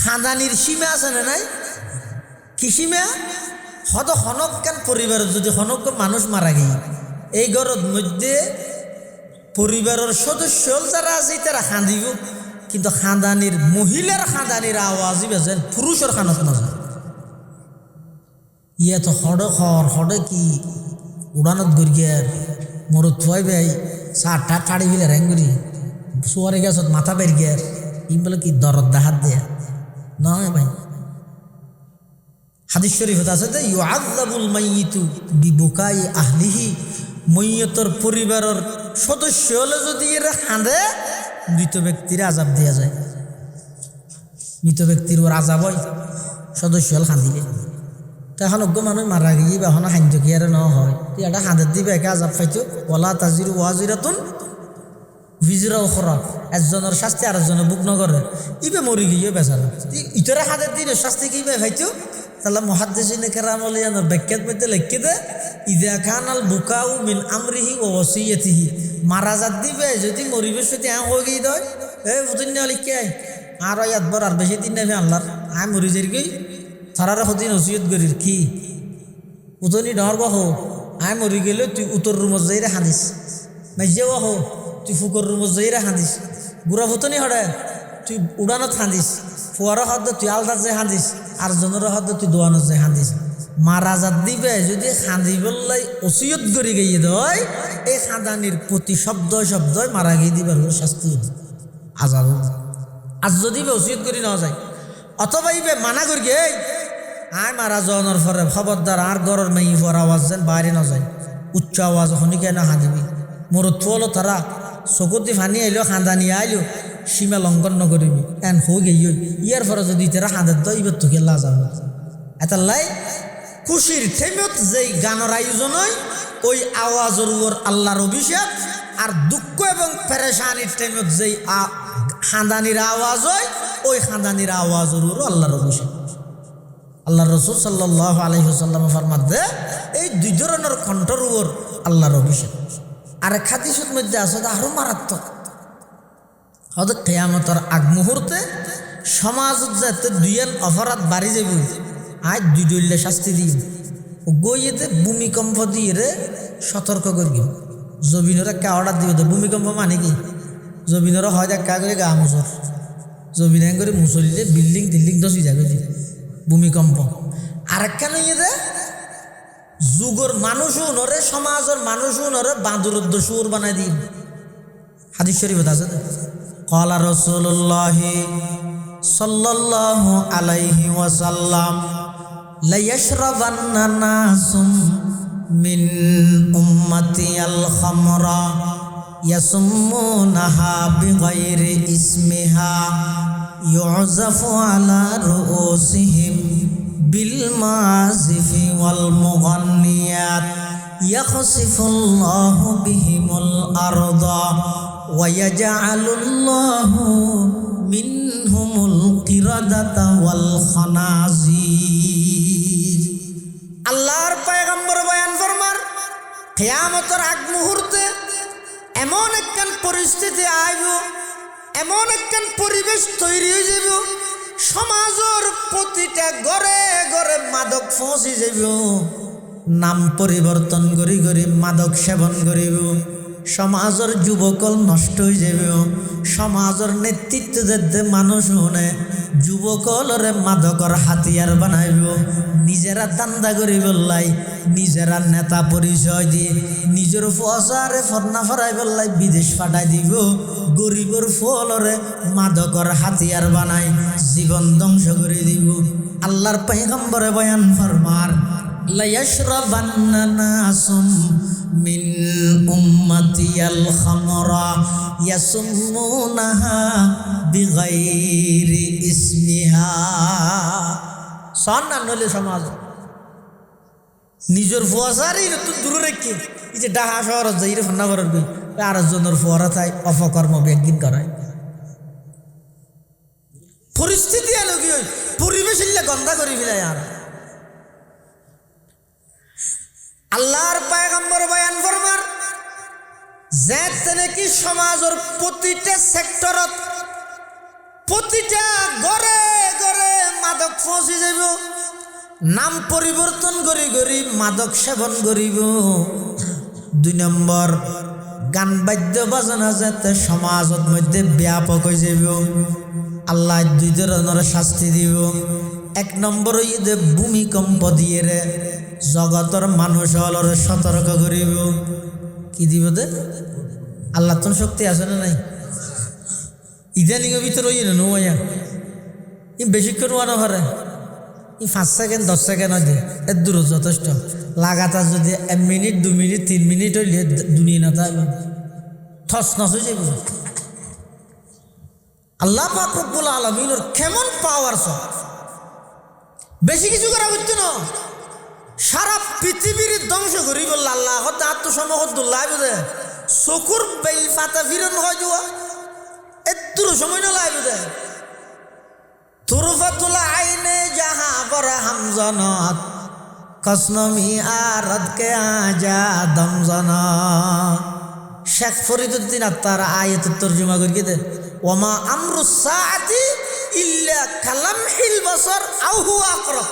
খাঁদানির সীমা আছে না নাই কি সীমা হদ হনজ্ঞান পরিবারের যদি হনজ্ঞ মানুষ মারা গিয়ে এই ঘরের মধ্যে পরিবারের সদস্য যারা আছে তারা খাঁদিব, কিন্তু খাঁদানির মহিলার খাঁদানির আওয়াজই বেজেন পুরুষের খানত নজর। ইয়ে তো হড়ে কি উড়ানত গরিয়ার মরত থুয়াই ভাই সারটা টাড়ি বিলে র্যাং করি সোয়ারে গেছত মাথা বের গিয়ার ই বলে কি দরদ দাহাত দেয়া নয় ভাই। হাদিস শরীফত আছে যে ইউআযাবুল মাইয়িতু বিবুকাই আহলিহি, মইয়তর পরিবারের সদস্য হলে যদি এরা কাঁদে মৃত ব্যক্তির আযাব দেয়া যায়। মৃত ব্যক্তির ওর আযাব হয় সদস্য হল কাঁদিলে। তো এখন অজ্ঞ মানুষ মারা গিয়ে বা এখন হাইন্ত কি আর ন হয় তুই এটা কাঁদের দিবে একে আযাব পাইতো। ওয়ালা তাজিরু ওয়াজিরাতুন ভিজরা ওখরা, একজনের শাস্তি আরেকজনের বুক নগরে ইবে মরি গিয়ে বেচারা ইতরে হাতের দিনে শাস্তি কি ভাইতো। তাহলে মুহাদ্দিসিনে কেরাম ওলিয়ানোর ব্যাখ্যাত মধ্যে লিখে দে ইযা কানাল বুকাউ মিন আমরিহি ওয়া ওয়াসিয়াতিহি, মারা যাত দিবে যদি মরিবে সেটি হয়ে গিয়ে দেয় এই বুঝিন না লিখে আর একবার আর বেশি দিন নেবে আল্লাহর আয় মরি যাই গই তারার সদিন ওসিয়ত করির কি উতনি ডর বাহ আয় মরি গেলে তুই উত্তর রুমত যাইরে হাঁদিস মাইজে বাহ তুই ফুকর রুমত যাইরে হাঁদিস গুড়া ফুতনি হরে তুই উড়ানত হাঁদিস ফুয়ার হদ তুই আলদার যে হাঁদিস আর জনের হদ তুই দোয়ানত যে হাঁদিস। মারা যাত দিবে যদি খাঁদি বললাই ওসিয়ত করি গিয়ে দেয় এই খাঁদানির প্রতি শব্দ মারা গিয়ে দিবার শাস্তি আজাব। আর যদি ওসিয়ত করি নেওয়া যায় অথবা ইবে মানা করি গে আয় মারা যাওয়ানোর পরে খবরদার আর গরর মেয়ে পর আওয়াজ যেন বাইরে না যায়, উচ্চ আওয়াজ হনিকে না হাঁদিবি। মোর থুয়ালো তারা চকুতি ফানি আইলো খাঁদানি আইলো সীমা লঙ্ঘন নকরিবি এন হয়ে গিয়ে ইয়ার পরে যদি তারা হাঁদের তো ইবার তোকে লাজাব। এতাল্লাই খুশির ঠেমত যেই গানের আয়োজন হয় ওই আওয়াজের উপর আল্লাহর অভিষেক, আর দুঃখ এবং পেরেশানির ঠেমত যেই খাঁদানির আওয়াজ হয় ওই খাঁদানির আওয়াজের উপর আল্লাহর অভিষেক। আল্লাহ রসুল সাল্লাল্লাহু আলাইহি ওয়াসাল্লাম ফরমাত দে এই দুই ধরনের কণ্ঠর উপর আল্লাহর অভিষেক। আর হাদিসের মধ্যে আছে আরো মারাত্মক, হয়তো কিয়ামতের আগ মুহূর্তে সমাজত যাতে দুইয়ের অপরাধ বাড়ি যাব আজ দুই দলীয় শাস্তি দিই গইয়েতে ভূমিকম্প দিয়ে রে সতর্ক করি জমিনরা কা অর্ডার দিবে। ভূমিকম্প মানে কি জমিনরা হয় দেখা করে গা মুসর জমিন করে মুসলিলে বিল্ডিং টিল্ডিং দশি যাবে ভূমিকম্প। আরেকখান ইয়ে যুগর মানুষও নরে সমাজের মানুষও নরে বাঁদুরদ্দ সুর বানাই দিই। হাদিস শরীফত আছে ক্বালা রাসূলুল্লাহ সাল্লাল্লাহু আলাইহি ওয়াসাল্লাম লা ইয়াশরাবান্না নাসুম মিন উম্মতি আল খামরা ইয়াসুম্মুনাহা বিগাইরি ইসমিহা ইউযাফু আলা রুউসিহিম বিল মাযিফি ওয়াল মুগান্নিয়াত ইয়াখসিফুল্লাহু বিহিমুল আরদা ওয়া ইয়াজআলুল্লাহু মিনহুমুল কিরাদাতা ওয়াল খানাজির। আল্লাহর পয়গম্বর বয়ান ফরমার কিয়ামতের আগ মুহূর্তে এমন একখান পরিস্থিতি আইব, এমন একখান পরিবেশ তৈরি হয়ে যাব সমাজের প্রতিটা ঘরে ঘরে মাদক পৌঁছে যাব, নাম পরিবর্তন করি করি মাদক সেবন করিব, সমাজের যুবকল নষ্ট হয়ে যাবে, সমাজের নেতৃত্ব দিতে মানুষ শুনে যুবকলরে মাদকর হাতিয়ার বানাইব, নিজেরা দান্দা করি বললাই নিজেরা নেতা পরিচয় দিয়ে নিজের ফসারে ফরনা ফরাই বললাই বিদেশ পাঠাই দিব, গরিবর ফলরে মাদকর হাতিয়ার বানাই জীবন ধ্বংস করে দিব। আল্লাহর পয়গম্বরে বয়ান ফরমার লা ইয়াশরাবান্না নাসুম মিন উম্মতি আল খামরা ইয়াসুম্মুনাহা বিগাইরি ইসমিহা। সন্না নলে সমাজ নিজের ফুয়াশারই তো দূরে রেখে এই যে ডাহা শহর যাইরে ফন্না করার বই আর জনের ফুয়ারা চাই অপকর্ম ব্যাগিন করায় পরিস্থিতি এলো কি পরিবেশ গন্ধা করি ফেলায়। আর আল্লাহর পয়গম্বর বয়ান ফরমার যে নাকি সমাজের প্রতিটা সেক্টরত প্রতিটা ঘরে ঘরে মাদক পৌঁছে যাব, নাম পরিবর্তন করি করি মাদক সেবন করিব। 2 নম্বর গান বাদ্য বাজনা যাতে সমাজত মধ্যে ব্যাপক হয়ে যাব আল্লাহ দুই ধরনের শাস্তি দিব। এক নম্বর হইতে ভূমিকম্প দিয়ে রে জগতের মানুষ হলর সতর্ক করিব। কি দিব দে? আল্লাহ তোর শক্তি আছে না নাই? ইদানিং ভিতর ওই না নোয়া ই বেশিক্ষণ ওয়ানো পারে ই 5 সেকেন্ড 10 সেকেন্ড হয় এর দূর যথেষ্ট। লাগাতার যদি 1 মিনিট 2 মিনিট 3 মিনিট হইলে দুনিয়া না থাকবে থস নস হয়ে যাবে। আল্লাহ পাক রব্বুল আলামিনের কেমন পাওয়ার সব বেশি কিছু করা হচ্ছে না। সারা পৃথিবীর ধ্বংস করি বলল আল্লাহ হতে আত্মসমদুল্লাহ বুঝে চকুর বেল ফাতা ফিরন হয় যাওয়া এত সময় না লাই বুঝে তুরফাতুল আইনে জাহা পরে হামজনত কসনমি আরদ কে আজা দমজনত। শেখ ফরিদুদ্দিন আত্মার আয়াতের তর্জমা করি দে ওমা আমরুস সাআতি ইল্লা কালামহিল বসর আও হুয়া আকরাব।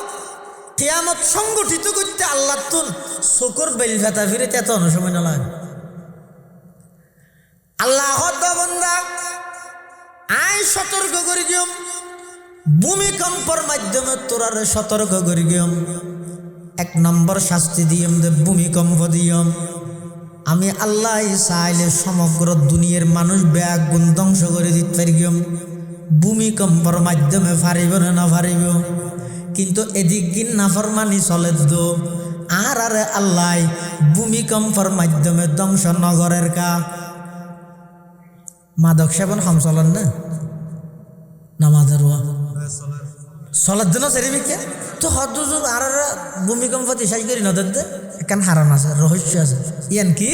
কিয়ামত সংগঠিত করতে আল্লাহ তুন চকুর বেল ফাতা ফিরে এত সময় না লাগে। আল্লাহ বান্দা আই সতর্ক করি গিয়ম ভূমিকম্পর মাধ্যমে তোরারে সতর্ক করি গিয়ম। 1 নম্বর শাস্তি দিয়ম দে ভূমিকম্প দিয়ম। আমি আল্লাহ চাইলে সমগ্র দুনিয়ার মানুষ ব্যাগুণ ধ্বংস করে দিতে পারি গিয়ম ভূমিকম্পর মাধ্যমে পারিব না পারিব। কিন্তু এদিক দিন নাফরমানি চলে দো আর আরে আল্লাহ ভূমিকম্পর মাধ্যমে ধ্বংস নগরের কা মাদক সেবন হাম চলেন না নামাজের চলার দিনও সেরিবিকে তো হদুজুর আর ভূমিকম্প দিশাই করি নদের দে এখান হারান আছে রহস্য আছে। ইয়ান কি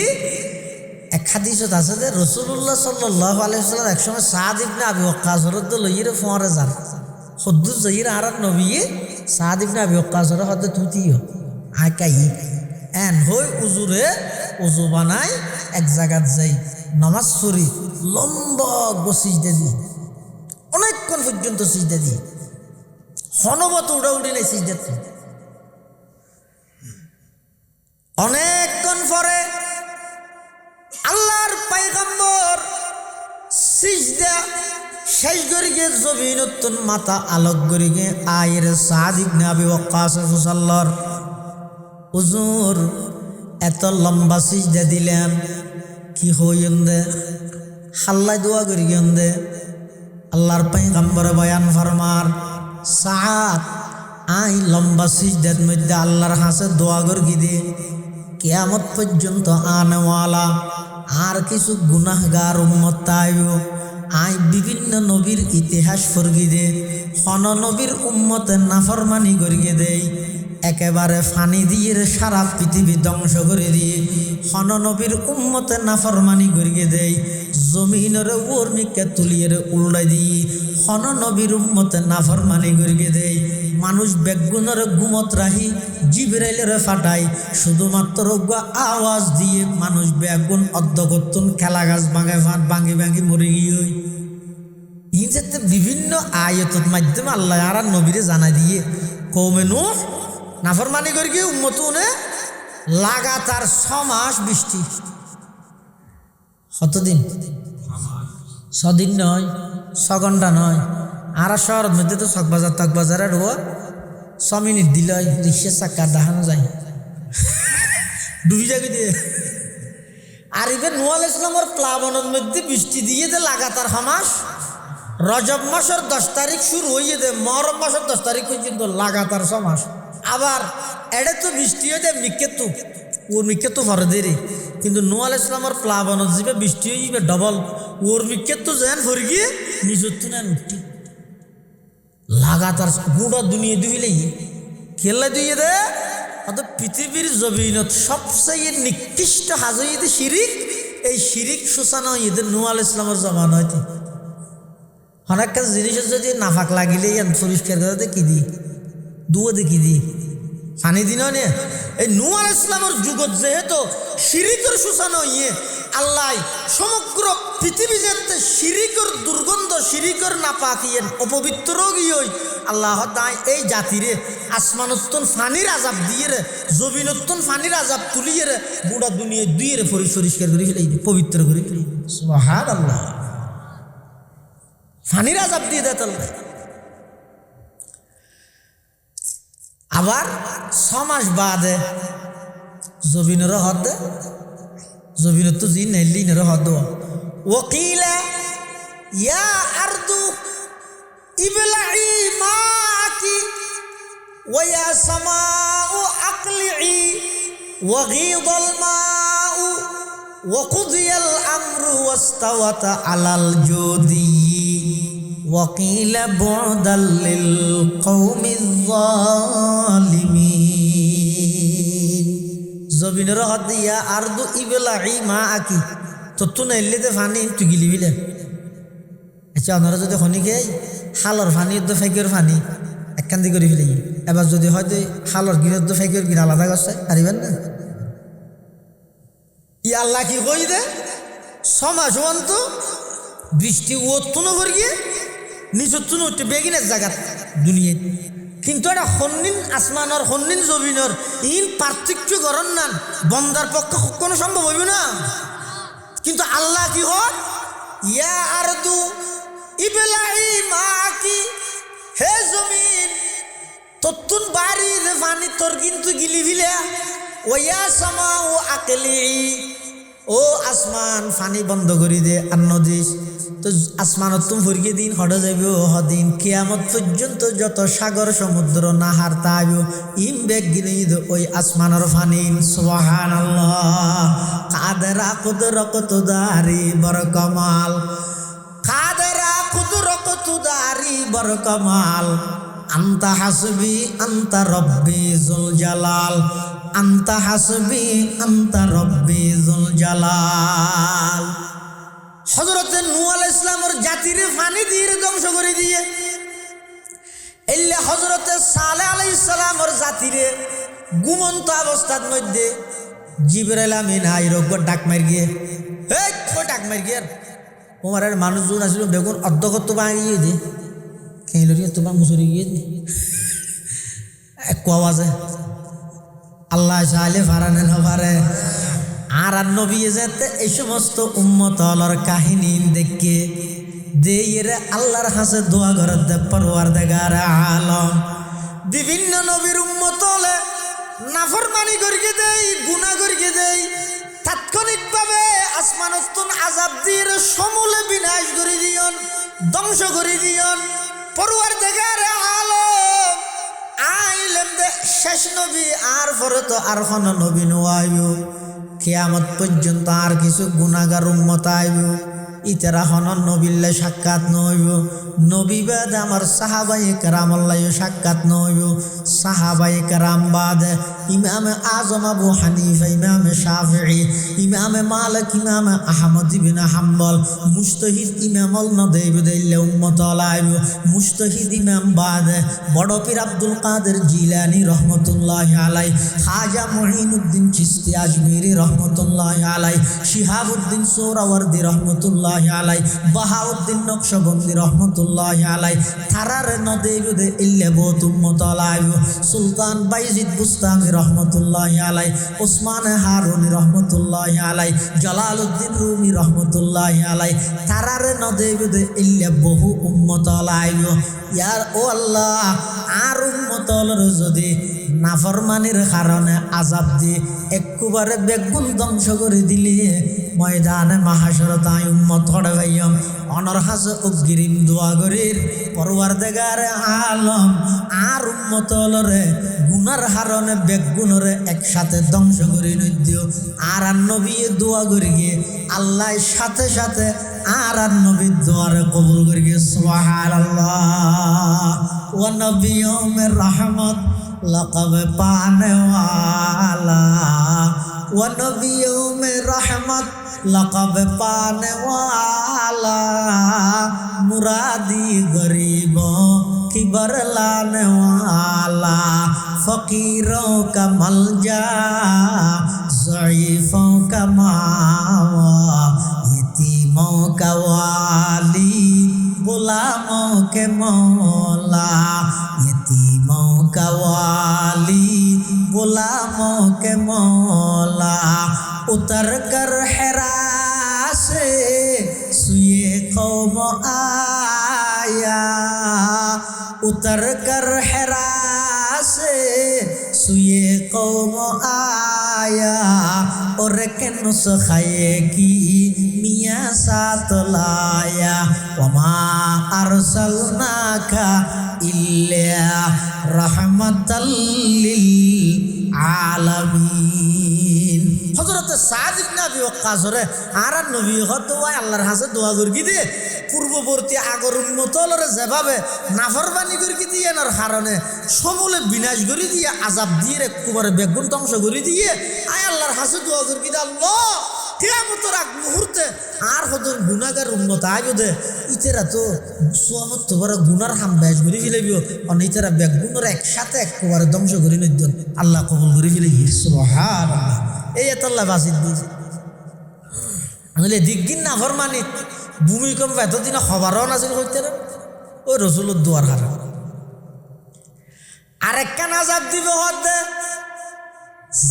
এক হাদিসত আছে যে রাসূলুল্লাহ সাল্লাল্লাহু আলাইহি ওয়াসাল্লাম একসময় সাদ ইবনে আবি ওয়াক্কাস হরদ লইরে ফরে যান হদ্দু জহির আর নবী সাদ ইবনে আবি ওয়াক্কাস হর হদ তুতিও আকাই এন হই উজুরে উজু বানাই এক জায়গাত যাই নামাজ পড়ি লম্বা সিজদা দি অনেকক্ষণ পর্যন্ত সিজদা দি হনবত উড়াউড়ি নাই সিজদাতে। অনেকক্ষণ পরে আল্লাহর পয়গম্বর সিজদা শেষ করে গিয়ে জমিনতুন মাথা আলোক করে গিয়ে আয়ের সাদ ইবনে আবি ওয়াক্কাস ফুসাল্লার হুজুর এত লম্বা সিজদা দিলেন কি হইন দে হাল্লাই দোয়া করি গিয়ে দে আল্লাহর পয়গম্বর বয়ান ফরমার সাদ আই লম্বা সিজদার মধ্যে আল্লাহর হাসে দোয়া করি দে কিয়ামত পর্যন্ত আনেওয়ালা আর কিছু গুনাহগার উম্মত তাইব আই বিভিন্ন নবীর ইতিহাস ফরগি দে হন নবীর উম্মতে নাফরমানি করিয়ে দেই একেবারে ফানি দিয়ে সারা পৃথিবী ধ্বংস করে দিয়ে হন নবীর উম্মতে নাফরমানি করিয়ে দেই জমিনের ওর্মিকে তুলিয়ে উল্লাই দিয়ে হন নবীর উম্মতে নাফরমানি করিয়ে দেই মানুষ বেগুনের ঘুমত রাহি জিবরাইলের ফাটাই শুধুমাত্র আওয়াজ দিয়ে মানুষ বেগুন অর্ধকর্তন খেলা গাছ ভাঙে ভাঙি ভাঙি মরে গিয়ে ইনতে বিভিন্ন আয়াতের মাধ্যমে আল্লাহ আর নবীরে জানাই দিয়ে কওমে নূহ নাফরমানি করে গিয়ে উম্মতুনে লাগাতার 6 মাস বৃষ্টি কতদিন 6 দিন নয় 6 ঘন্টা নয় আর শহরের মধ্যে তো চকবাজার তকবাজারে রোয়া 6 মিনিট দিলে রিক্সার চাক্কা দেখানো যায় ডুবি যাবে দিয়ে। আর এবার নূহ আলাইহিস সালামের প্লাবনের মধ্যে বৃষ্টি দিয়ে দে লাগাতার 6 মাস রজব মাসের 10 তারিখ শুরু হয়ে দে মহরম মাসের 10 তারিখ পর্যন্ত লাগাতার 6 মাস। আবার এডে তো বৃষ্টি হয়ে যায় মিকেতু ওর মিকেতু ভরে দেরি কিন্তু নূহ আলাইহিস সালামের প্লাবনের যাবে বৃষ্টি হয়ে যাবে ডবল ওর মিকেতু যেন ভরে গিয়ে নিজত্ব নেন উঠি লাগাতার গোটা দুনিয়া দুইলেই খেলা দিয়ে দে অত পৃথিবীর জমিনত সবচেয়ে নিকৃষ্ট হাজইতে শিরিক এই শিরিক সুসানা ঈদের নূহ আলাইহিস সালামের জমানা হইতে অনেক কাজ জিনিসের যদি নাফাক লাগিলে পরিষ্কার করতে কি দি দুয়া দেখি দি পানি দিন এই নূহ আলাইহিস সালামের যুগত যেহেতু শিরিকের সুসানা ইয়ে আল্লাহ সমগ্র পৃথিবী যেতে শিরিকের দুর্গন্ধ শিরিকের নাপাক ইয়ে অপবিত্র গিয়ে আল্লাহ তাই এই জাতিরে আসমানত্তন ফানির আজাব দিয়ে রে জমিনত্তন ফানির আজাব তুলিয়ে রে বুড়া দুনিয়া দুইয়ে রে পরিষ্কার করে ফেলে পবিত্র করে ফেলে সুবহানাল্লাহ ফানির আজাব দিয়ে দেয় তাহলে আবার 6 মাস বাদে জমিনের হদ জমিনের তো জিন নেলিনের হদ ওকিলা ইয়া আরদু ইবলাঈ মাকি ওয়া ইয়া সামাউ আকলিঈ ওয়া গীদাল মাউ ওয়া কুদিয়াল আমরু ওয়াস্তাওয়াত আলাল জুদি ওয়া কিলা বু'দাল লিল কওমিজ যালিমিন জমিনের হদ ইয়া আরদু ইবলাঈ মাকি তো তুই নেলিতে ফানি তুই গিলি বিলে আচ্ছা ওনারা যদি খনিকে হালর ফানি তো ফেকের ফানি একখান্দি করে ফেলে এবার যদি হয়তো হালর গিরত তো ফেকের গির আলাদা করছে পারিবেন না ই আল্লাহ কি কই দে 6 মাস অন্ত বৃষ্টি ওত্তুন করে গিয়ে নিচত্তুন উঠতে বেগিনের জায়গা দুনিয়া কিন্তু এটা সন্নিন আসমানর সন্নিন জমিনর ইন পার্থক্য গরম না বন্দার পক্ষে কোনো সম্ভব হইব না কিন্তু আল্লাহ কি হয় ইয়া আরদু ইবলাঈ মাকি হে জমিন তত্তুন বাড়ি রে পানি তোর কিন্তু গিলি ভিলে ওয়া সামাউ আকলিঈ ও আসমান পানি বন্ধ করে দে আর নদীস তো আসমানত তুমি ফরিয়ে দিন হড়ে যাবে হদিন কিয়ামত পর্যন্ত যত সাগর সমুদ্র নাহার তাইব ইম বেগ গিনে ওই আসমানের পানি সুবহানাল্লাহ কাদেরা কুদরতুদারি বর কমাল কাদেরা কুদরতুদারি বর কমাল আনতা হাসবি আনতা রব্বি যুল জালাল আনতা হাসবি আনতা রব্বি যুল জালাল হযরতে নূহ আলাইহিস সালামের জাতিরে পানি দিয়ে ধ্বংস করে দিয়ে এলে হযরতে সালেহ আলাইহিস সালামের জাতিরে ঘুমন্ত অবস্থার মধ্যে জিবরাইল আমিন আইরগ ডাক মার গিয়ে এই কই ডাক মার গিয়ে ওমারের মানুষজন আসলে বেগুন অর্ধগত বাঙিয়ে দে কেলরিয়া তোমার মুসুরি গিয়ে দে এক আওয়াজে আল্লাহ চাইলে ফারানে না পারে আর নবী যেতে এই সমস্ত উম্মতলর কাহিনী দেখে দেইরে আল্লাহর কাছে দোয়া করে দে পরওয়ারদিগার আলম বিভিন্ন নবীর উম্মতলে নাফরমানি করিয়ে দেই গুনাহ করিয়ে দেই তাৎক্ষণিকভাবে আসমানস্তন আযাব দিয়ে সমূলে বিনাশ করে দিয়ন ধ্বংস করে দিয়ন পরওয়ারদিগার আলম আইলেম দে শেষ নবী আর পরে তো আর কোন নবী নয়াইও কিয়ামত পর্যন্ত আর কিছু গুনাহগার উম্মত আইব ইতারা হন নবিল্লে সাক্ষাৎ নইব নবী বাদ আমার সাহাবায়ে কেরামল্লাহ সাক্ষাৎ নইব সাহাবায়ে কেরাম বাদ ইমাম আজম আবু হানিফা ইমাম শাফিঈ ইমাম মালিক ইমাম আহমদ ইবনে হাম্বল মুজতাহিদ ইমাম আল-নদীব দিল্লে উম্মত আলাইব মুজতাহিদ ইমাম বাদ বড় পীর আব্দুল কাদের জিলানী রহমাতুল্লাহি আলাইহি খাজা মুঈনুদ্দিন চিশতি আজমিরি রহমাতুল্লাহি আলাইহি শিহাবউদ্দিন সোহরাওয়ার্দী রহমাতুল্লাহি আলাইহি বাহাউদ্দিন নকশবন্দি রহমাতুল্লাহি আলাইহি থারার নদীব দিল্লে বহুত উম্মত আলাইব সুলতান বাইজিদ বুস্তামি রহমতুল্লাহি আলাইহি ওসমান হারুনি রহমতুল্লাহি আলাইহি জালালউদ্দিন রুমি রহমতুল্লাহি আলাইহি তারার নদেবিদে ইল্লা বহু উম্মত আলাইহি ইয়ার ও আল্লাহ আর উম্মতলর যদি নাফরমানির কারণে আযাব দি একবারে বেগুন ধ্বংস করে দিলে ময়দানে মাহশর তাই উম্মত হড়ে ভাইয়ম অনর হাসে উগরিম দোয়া করির পরওয়ারদিগার আলম আর উম্মতলরে গুনার হারণে বেগুনরে একসাথে ধ্বংস করে নদিও আর নবী দোয়া করি গিয়ে আল্লাহ সাথে সাথে আর নবীর দোয়ারে কবুল করি গিয়ে সুবহানাল্লাহ ওয়া নবিয়ুমের রহমত লকব পানে ওয়ালা ওয়া নবিয়ুমের রহমত লকব পানে ওয়ালা মুরাদি গরিব की बरलाने वाला फकीरों का मलजा ज़ईफ़ों का मावा यतीमों का वाली गुलामों के मौला यतीमों का वाली गुलामों के मौला उतर कर हिरा से सुए कौम आया उतर कर हिरा से सुए कौम आया और के नुस्खे की मियाँ साथ लाया वमा अरसलनाका इल्ला रहमतल लिल आलमीन। हजरत साद इब्ने আবি ওয়াক্কাস রে আর নবী হত ওই আল্লাহর কাছে দোয়া করি দে পূর্ববর্তী আগর উম্মতলরে যেভাবে নাফরমানি করি দিয়ে এর কারণে সমূলে বিনাশ করে দিয়ে আযাব দিয়ে একবারে বেগুন ধ্বংস করে দিয়ে আয় আল্লাহর কাছে দোয়া করি দে আল্লাহ কিয়ামতের আগ মুহূর্তে আর হদর গুনাহগার উম্মত আইবো দে ইতেরা তো সওয়াবত তো বড় গুনার হাম বেশ করে ফেলাইবো অন ইতেরা বেগুনের একসাথে একবারে ধ্বংস করে নিদন আল্লাহ কবুল করে ফেলাইবি সুবহানাল্লাহ। এই আল্লাহ বাসিত দিয়েছে আনলে দিগিন না ফরমানি ভূমিকম্প এতদিন খবরও নাছিল হইতে ওই রসুলের দোয়ার হারা আরেকখান আযাব দিব হতে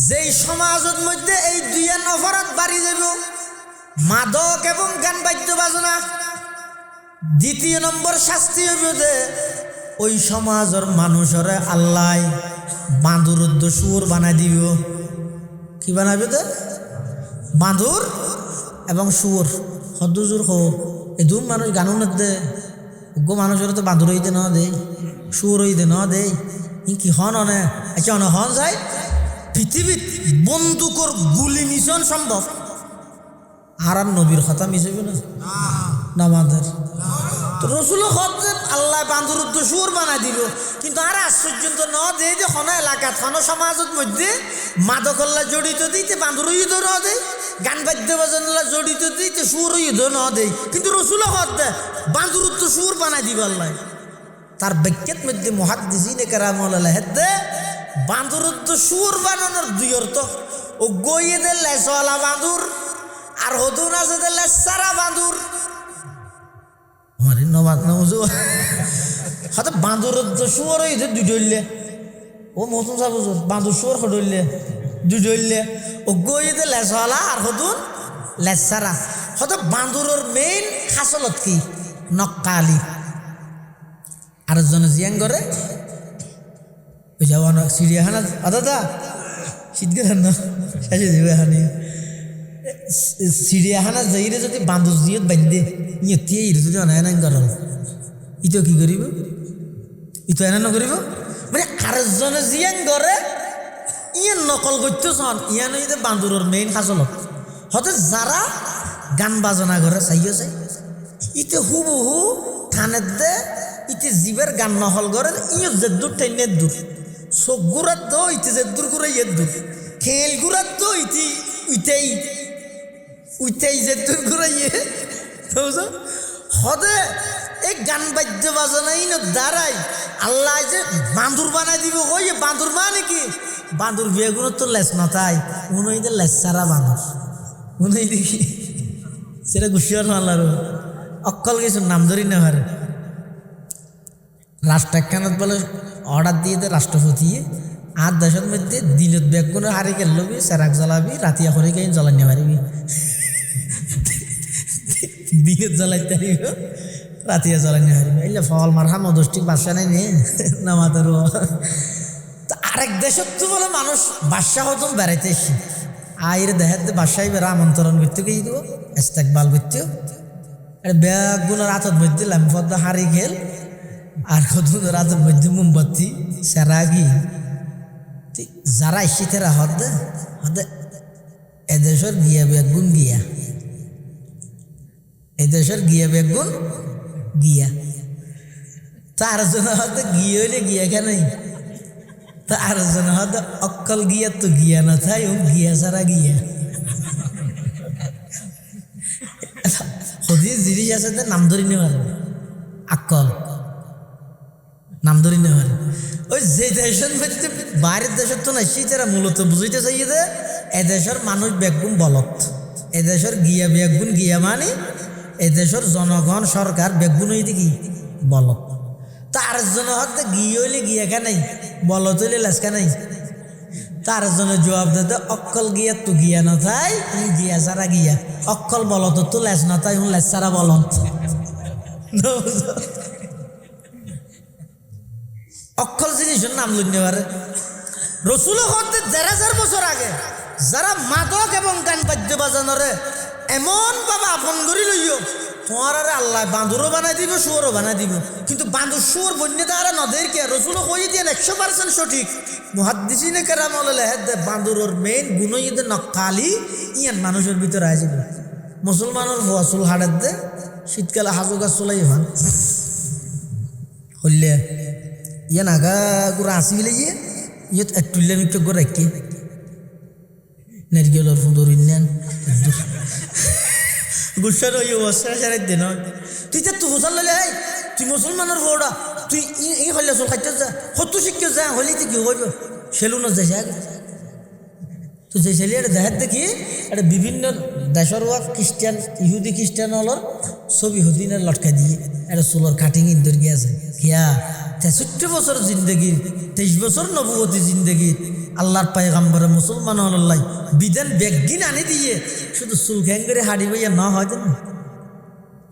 যেই সমাজের মধ্যে এই দুইয়ান অপরাধ বাড়ি যাব মাদক এবং গান বাদ্য বাজনা। দ্বিতীয় নম্বর শাস্তি হইব যে ওই সমাজের মানুষরে আল্লাহ বাঁদুর সুর বানাই দিব। কি বানাবে তো বাঁদুর এবং সুর হদুজুর হো এই দু মানুষ গানও না দে গো মানুষের তো বাঁদুর হইতে ন দে সুর হইতে ন দে কি হন অনে আচ্ছা অনে হন যায় পৃথিবীত বন্দুকর গুলি মিশন সম্ভব আর নবীর কথা মিশাইব না নামাদের তো রসুল হতে আল্লাহ বাঁদুর সুর বানাই দিব কিন্তু আর আশ্চর্য তো ন দে যে হন এলাকাত হন সমাজের মধ্যে মাদকল্লা জড়িত দিতে বাঁদুর ইউদ ন দে গান বাদ্য বাজনা জড়িত দিতে সুর ইউদ ন দে কিন্তু রসুল হতে বাঁদুর সুর বানাই দিব আল্লাহ। তার বাক্যের মধ্যে মুহাদ্দিসিনে কেরামুল্লাহ হেদে বাঁদুর সুর বানানোর দুই অর্থ ও গইয়ে দে লেসওয়ালা বাঁদুর আর হদুন আছে দে লেসারা বাঁদুর আমারে নবাদ নমজু হতে বাঁদুর সুর হইতে দুইডলে ও মৌসুম সাহেব বাঁদুর সুর হডলে দুইডলে ও গইয়ে দে লেসওয়ালা আর হদুন লেসারা হতে বাঁদুরের মেইন খাসলত কি নক্কালি আর জন জিয়াং করে ওই যাওয়ান চিড়িয়াখানা দাদা শীতকাল না শেষে যাবে হানি চিড়িয়াখানা যাইরে যদি বাঁদর জিয়ত বান্ধে ইয়ে যদি অনায় নাই গরম ইতো কি করিব ইতো এনে নকরিব মানে আরেকজনে জিয়াং করে ইয়ে নকল করতে চান ইয়া নই বাঁদুরের মেইন খাসলত হতে যারা গান বাজনা করে চাইও চাই ইতে হুবহু থানের দে ইতে জীবের গান নহল করে ইয়ে যে দূর টেনের দূর চোখ গুড়ার তো ইতে যে দূর করে ইয়ে দূর খেল গুড়ার তো ইতি উইতেই উইতেই যে দূর করে ইয়ে হদে এই গান বাদ্য বাজনা ইন দ্বারাই আল্লাহ যে বাঁদুর বানাই দিব ওই বাঁদুর মানে কি বাঁদুর বিয়েগুলো তো লেস নতাই উনি লেস সারা বাঁদুর উনি দেখি সেটা গুছিয়ার আল্লাহর অক্কল কিছু নাম ধরি না হারে রাষ্ট্রখানত বলে অর্ডার দিয়ে দে রাষ্ট্রপতি আর দেশের মধ্যে দিনত বেগুন হারি গেল লবি সেরাক জ্বালাবি রাতিয়া করে গিয়ে জ্বালাই নিয়ে পারিবি দিনত জ্বালাইতে পারিব রাতিয়া জ্বালাই নিয়ে পারিবি এলে ফল মারহা মদষ্টিক বাসা নাই নিয়ে না মাতার আরেক দেশের তো বলে মানুষ বাদশাহ হতম বেড়াইতে এসে আইর দেহের বাসায় বেড়া আমন্ত্রণ করতে গিয়ে দিব ইস্তেকবাল করতে বেগুনের হাতের মধ্যে ল্যাম্পদ হারি খেল আর কত রাতের মধ্যে মোমবাতি সেরাগি যারা শীতেরা হদে হদে এদেশের গিয়া বেগুন গিয়া এদেশের গিয়া বেগুন গিয়া তার জন্য হতে গিয়ে হইলে গিয়া কেন তার জন্য হতে অক্কল গিয়া তো গিয়া না থাই ও গিয়া সারা গিয়া হদিস জিনিস আছে নাম ধরি নেওয়া আকল নাম ধরি নেওয়ার ওই যে দেশের মধ্যে বাইরের দেশের তো না শীতেরা মূলত বুঝাইতে চাই যে এদেশের মানুষ বেগুন বলত এদেশের গিয়া বেগুন গিয়া মানে এদেশের জনগণ সরকার বেগুন হইতে কি বলত তার জন্য হতে গিয়ে হইলে গিয়া খানাই বল তৈলে লাসকা নাই তার জন্য জবাব দিতে অক্কল গিয়া তো গিয়া না তাই গিয়া সারা গিয়া অক্কল বল তো লেস না তাই লেস সারা বলত অক্কল জিনিসের নাম লইতে পারে রসুল হতে ১,৫০০ বছর আগে যারা মাদক এবং গান বাদ্য বাজানোরে এমন বাবা আপন করি লইও তোমার আরে আল্লাহ বাঁদুরও বানাই দিব শুয়োরও বানাই দিব কিন্তু বাঁদুর শুয়োর বন্যতা আর নদের কে রসুল কই দিয়ে ১০০% সঠিক মুহাদ্দিসিনে কেরাম লেহেদে বাঁদুরের মেইন গুণ ইদে নকালি ইয়ান মানুষের ভিতরে আই যাব মুসলমানের ফসল হাড়ের দে শীতকালে হাজু গাছ চলাই ভান হইলে ইয়ান আগা গুড়া আসি গেলে ইয়ে ইয়ে একটুল্লে মিট্ট করে রাখি নারকেলের ফুঁদর ইন্যান গুসার ওই অবস্থা সারা দিন তুই তো হুসার ললে তুই মুসলমানের ফোড়া তুই ই হলে চল খাইতে যা হতু শিখতে যা হলি তুই কি হইব সেলুন যাইছে আগে তো যে ছেলে এটা দেখার দেখি এটা বিভিন্ন দেশের খ্রিস্টান ইহুদি খ্রিস্টান হলর ছবি হদিনের লটকাই দিয়ে এটা চুলোর কাটিং ইন্দর গিয়েছে কিয়া ৬৩ বছর জিন্দগির ২৩ বছর নবুয়তী জিন্দগির আল্লাহর পায়গাম্বরে মুসলমান হল্লাই বিধান ব্যাগিন আনি দিয়ে শুধু চুল ঘ্যাং করে হাড়ি বইয়া না হয় না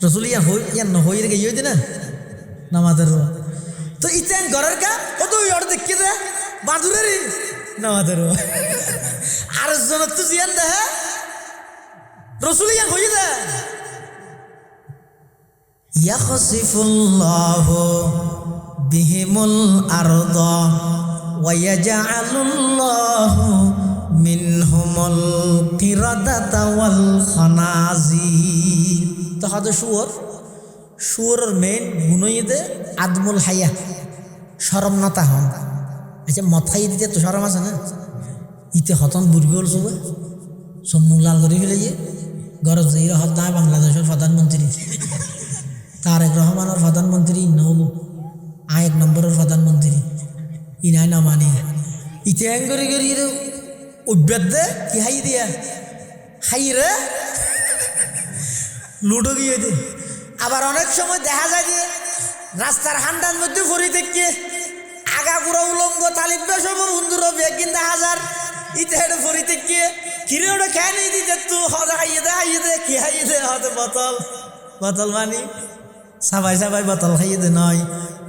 রসুল ইয়ান হই রেখে ইয়ে না নামাদের তো ইতেন ঘরের কা কত ওর দেখি দে বাঁধুরেরই নামাদের আর জন তো জিয়ান দে রসুল ইয়ান হই দে ইয়াখসিফুল্লাহু বিহিমুল আরদা ওয়ায়াজআলুল্লাহু মিনহুমুল কিরাদাতা ওয়াল খানাজির তো হাদা শুয়োরের মেন গুণইতে আদমুল হায়া শরম নতা হন আচ্ছা মথাই দিতে তো শরম আছে না ইতে হতন বুড়ি হল সব মুখ লাল করে ফেলে গিয়ে গরজ জিরা হত না বাংলাদেশের প্রধানমন্ত্রী তারেক রহমানের প্রধানমন্ত্রী নবু এক নম্বরের প্রধানমন্ত্রী ইনাই না মানে ইতে করে উঠবেদ দে কি হাই দিয়া হাই রে লুডো গিয়ে দে আবার অনেক সময় দেখা যায় যে রাস্তার হান্ডার মধ্যে ফরি থেকে আগা পুরো উলঙ্গ তালিম সব বন্ধুর বেগিন দেখা হাজার ইতে হেঁটে ফরি থেকে কিরে ওটা খেয়ে নিয়ে দিতে তু হতে হাইয়ে দে কি হাইয়ে দে হতে বোতল মানি সবাই বোতল খাইয়ে দে নয়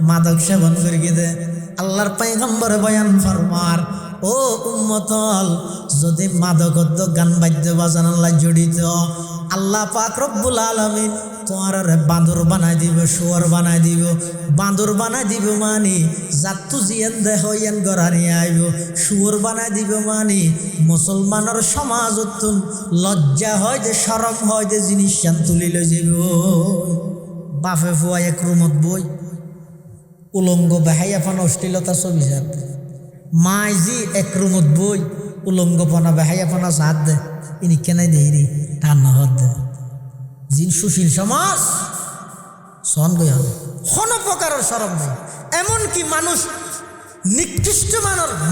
মাদক সেবন করে গিয়ে দে আল্লাহর পয়গম্বর বয়ান ফরমার ও উম্মতল যদি মাদকদ্য গান বাদ্য বাজানাল্লাহ জড়িত আল্লাহ পাক রব্বুল আলামিন তোমার বাঁদর বানাই দিব শুয়োর বানাই দিব বাঁদর বানাই দিব মানি জাতু জিয়ান দেহ ইয়ান গড়ানি আইব শুয়োর বানাই দিব মানি মুসলমানের সমাজত লজ্জা হয় যে শরম হয় যে জিনিস শান তুলি লই যাব বাফে ফুয়া এক রুমত বই উলঙ্গ বেহাইয়া ফান অশ্লীলতা ছবি সাথ মাইজি এক রুমত বই উলঙ্গপনা বেহাইয়াপনা সাথ দে ইনি কেনাই দেই ঠান্না হত দে জিন সুশীল সমাজ সন গই হবে কোনো প্রকারের সরম নেই এমনকি মানুষ নিকৃষ্ট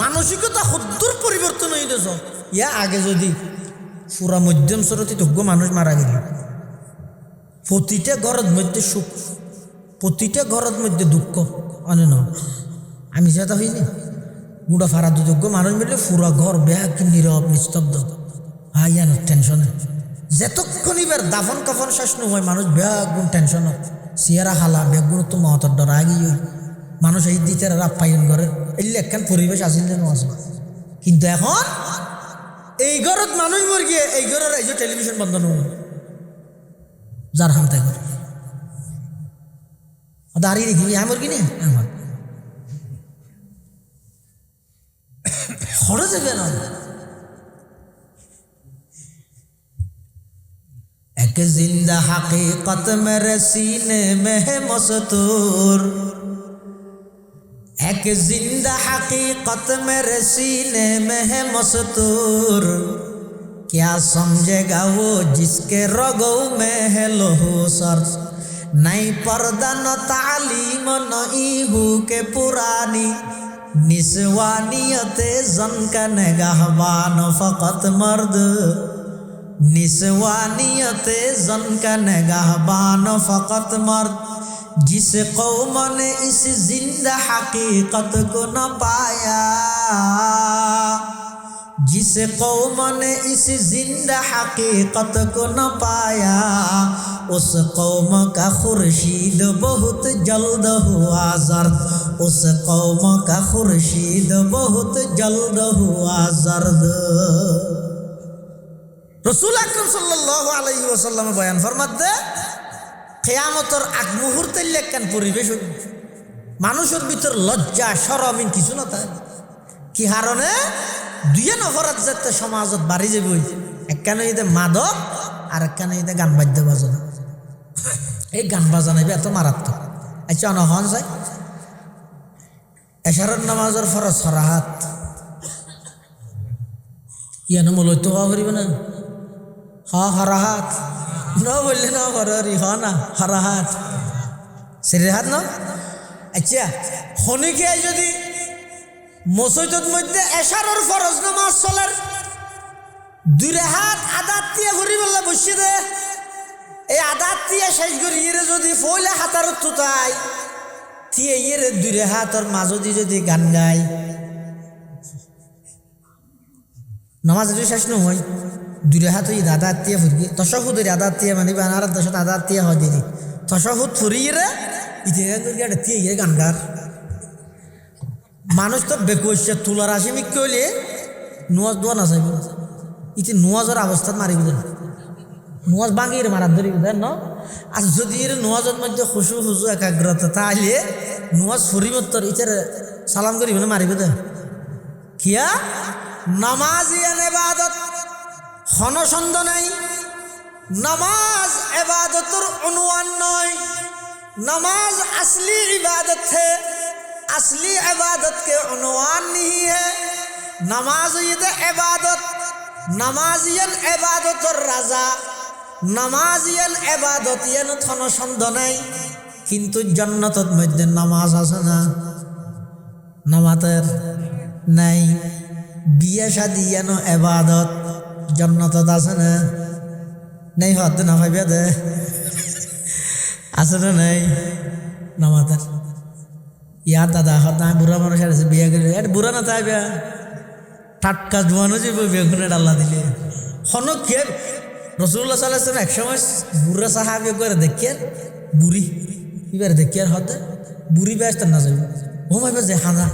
মানসিকতা সদ্দূর পরিবর্তন হয়ে গেছ ইয়া আগে যদি পুরা মধ্যম স্বরতি যোগ্য মানুষ মারা গেল প্রতিটা ঘরের মধ্যে সুখ প্রতিটা ঘরের মধ্যে দুঃখ অনেন আমি যেটা হইনি গুড়া ফারা দুযোগ্য মানুষ মিললে পুরা ঘর ব্যাগ নীরব নিস্তব্ধ হাইয়ান টেনশনে যেতক্ষণ এবার দাফন কাফন শেষ নয় মানুষ ব্যাগ গুণ টেনশন সিয়ারা হালা ব্যাগ গুণ তো মহতর ডর আগিয়ে মানুষ এই দিতে রাপ পাইন ঘরের এলে একখান পরিবেশ আসিল যেন আছে কিন্তু এখন এই ঘরত মানুষ মর গিয়ে এই ঘরের এই যে টেলিভিশন বন্ধ নয় যার হামতে করে দাঁড়িয়ে রেখি আমার কিনে আমার খরচ হবে না এক জিন্দা হাকিকত মেরে सीने में है मस्तूर एक जिंदा हकीकत मेरे सीने में है मस्तूर क्या समझेगा वो जिसके रगों में है लोहू सर नहीं पर्दा न तालीम न ईहू के पुरानी निस्वानियते जन का नगहबान फ़कत मर्द निस्वानियते जन का नगहबान फ़कत मर्द जिसे कौम ने इस जिंदा हकीकत को न पाया, जिसे कौम ने इस जिंदा हकीकत को न पाया, उस कौम का खुर्शीद बहुत जल्द हुआ जर्द, उस कौम का खुर्शीद बहुत जल्द हुआ जर्द। रसूल আকরাম সাল্লাল্লাহু আলাইহি ওয়াসাল্লাম বয়ান ফরমাতে কিয়ামতের আগ মুহূর্তে লেখান পরিবেশ মানুষের ভিতর লজ্জা শরম কিছু না তাই কি হারণে দুইয়ে নফরাত যাতে সমাজত বাড়ি যাবই, একখানে ইদে মাদক আর একখানে ইদে গান বাদ্য বাজানো। এই গান বাজানাইবে এত মারাত্মক। আচ্ছা অনহন যায় এশারের নামাজের ফরজ সরাহাত ইয়ানো মলই তো করিবে না হরাহাত ন বললে না হরি হ না হরাহাত সেরেহাত না। আচ্ছা খনিকে যদি মসজিদের মধ্যে এশারের ফরজ নামাজ চলার দুই রেহাত আদাত দিয়ে ঘুরি বললে বসে দে, এই আদাত দিয়ে শেষ করি ইয়ে যদি ফইলে হাতার তুতাই থিয়ে ইয়ে দুই রেহাতর মাঝদি যদি গান গায় নামাজ যদি শেষ নহয় দুই রেহাত ওই আদাত দিয়ে ফুরবি তশহুদের আদাত দিয়ে মানে বানার দশত আদাত দিয়ে হয় দিদি তশহুদ ফুরিয়ে রে ইতিহাস দিয়ে ইয়ে গান গার মানুষ তো বেকুশে তুলার আসিমি কইলে নুয়াজ দোয়া না চাইব ইতি নুয়াজের অবস্থাত মারি বুঝেন নুয়াজ ভাঙিয়ে মারার ধরি বুঝেন ন। আর যদি এর নুয়াজের মধ্যে খুশু খুশু একাগ্রতা তাহলে নুয়াজ ফুরিবত্তর ইতার সালাম করি বলে মারিবে দে কিয়া নামাজ ইয়ান ইবাদত ক্ষণসন্দ নাই, নামাজ ইবাদতর অনুয়ান নয়, नमाज असली इबादत है, असली इबादत के उन्वान नहीं है। नमाज इबादत नमाजियन इबादत और राजा नमाजियन इबादत यान थन छंद नहीं किन्तु जन्नतत मध्य नमाज आछे ना नमाजेर नहीं बिया शादी यान इबादत जन्नतत आछे ना नहीं होते ना भाई दे आछे ना नहीं नमाजेर या दादा हता बुरा मानुष आछे बिया करे एट बुरा ना ताई बिया টাটকা জোয়ানো যে বেগুনে ডাল্লা দিলে হনো কে রাসূলুল্লাহ সাল্লাল্লাহু আলাইহি ওয়াসাল্লাম এক সময় বুড়া সাহাবী করে দেখিয়ে বুড়ি এবার দেখিয়ে হতে বুড়ি ব্যস্ত না যাবে ও ভাবে যে হানা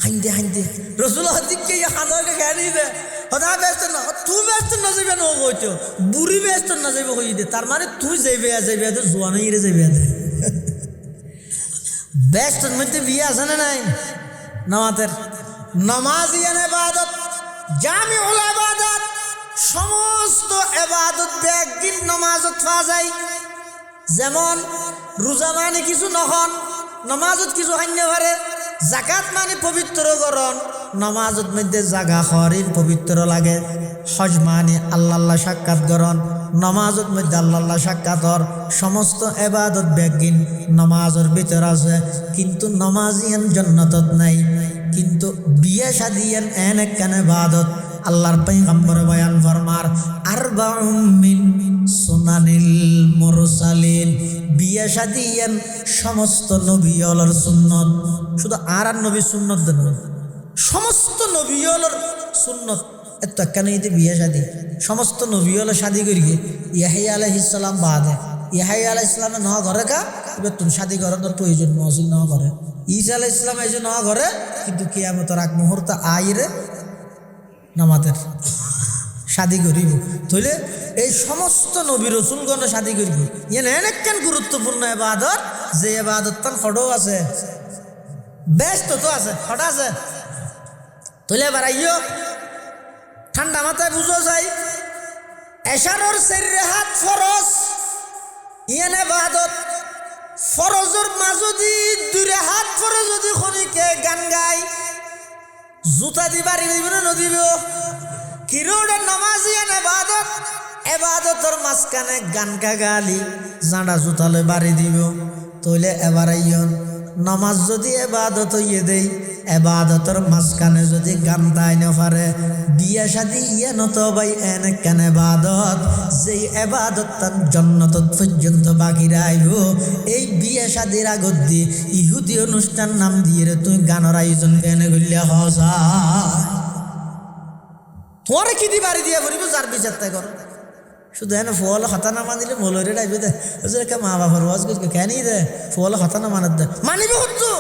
হাইন্দে হাইন্দে রাসূলুল্লাহ দিকে এই হানাকে গাড়ি দে হদা ব্যস্ত না তুই ব্যস্ত না যাবে না কইতো বুড়ি ব্যস্ত না যাবে কই দে তার মানে তুই যাইবে তো জোয়ানো ইরে যাইবে দে ব্যস্ত মধ্যে বিয়ে আছে না নাই নামাজের नमाजियन इबादत जामिउल इबादत समस्त इबादत बेगिन नमाजत पाওয়া যায় যেমন রোজা মানে কিছু নহন নমাজত কিছু হাইনে পারে যাকাত মানে পবিত্রকরণ নমাজত মধ্যে জাগা খরিন পবিত্র লাগে হজ মানে আল্লাহ সাক্ষাৎ করণ নমাজত মধ্যে আল্লাহ সাক্ষাতর সমস্ত ইবাদত বেগিন নমাজের ভিতর আছে কিন্তু নমাজিয়ান জান্নাতত নাই কিন্তু বিয়া শাদিয়ান এনে কানে ইবাদত আল্লাহর পয়গম্বর বয়ান ফরমার আরবাউম মিন সুনানিল মুরসালিন বিয়া শাদিয়ান সমস্ত নবীওয়ালার সুন্নত শুধু আর নবী সুন্নত দেন সমস্ত নবীওয়ালার সুন্নত এত কানে ইতে বিয়া শাদি সমস্ত নবীওয়ালা শাদি করি ইয়াহিয়া আলাইহিস সালাম বাদে ইয়াহিয়া আলাইহিস সালাম ন ঘরে কা এবার তুমি শাদি করার প্রয়োজন মহসিল ন করে ঈসা আলাইহিস সালাম এই যে ন ঘরে কিন্তু কিয়ামতের আগ মুহূর্ত আইরে নামাজের শাদি করিব তাহলে এই সমস্ত নবী রাসূলগণ শাদি করিব এনে অনেকখান গুরুত্বপূর্ণ ইবাদত যে ইবাদত তার খড়ও আছে ব্যস্ত তো আছে খড় আছে তাহলে এবার আইও ঠান্ডা মাথায় বুঝো যাই এশারর সেরহাত ফরজ ইয়ান ইবাদত ফরজর মাঝদি দুই হাত ফরজ যদি খনিকে গান গায় জুতা দিবারি দিব না নদিব কিরোড় নামাজিয়ান ইবাদত ইবাদতর মাঝখানে গান গালি জাঁড়া জুতালে বাড়ি দিব তইলে এবার আইয়ন নামাজ যদি এবাদত হইয়ে দেই এবাদতের মাঝখানে যদি গান তাই না পারে বিয়া শাদি ইয়ে নত ভাই এনে কেন এবাদত যেই এবাদত তার জন্নত পর্যন্ত বাকি রাইব এই বিয়া শাদির আগত দিয়ে ইহুদি অনুষ্ঠান নাম দিয়ে রে তুই গানের আয়োজন কেন করলে হসা তোমার কি দি বাড়ি দিয়ে বলিব যার বিচার তাই কর শুধু এনে ফল হতা না মানিলে মলরে ডাইবে দে কে মা বাবার ওয়াজ করছে কেন দে ফল হতা না মানত দে মানিবে হতো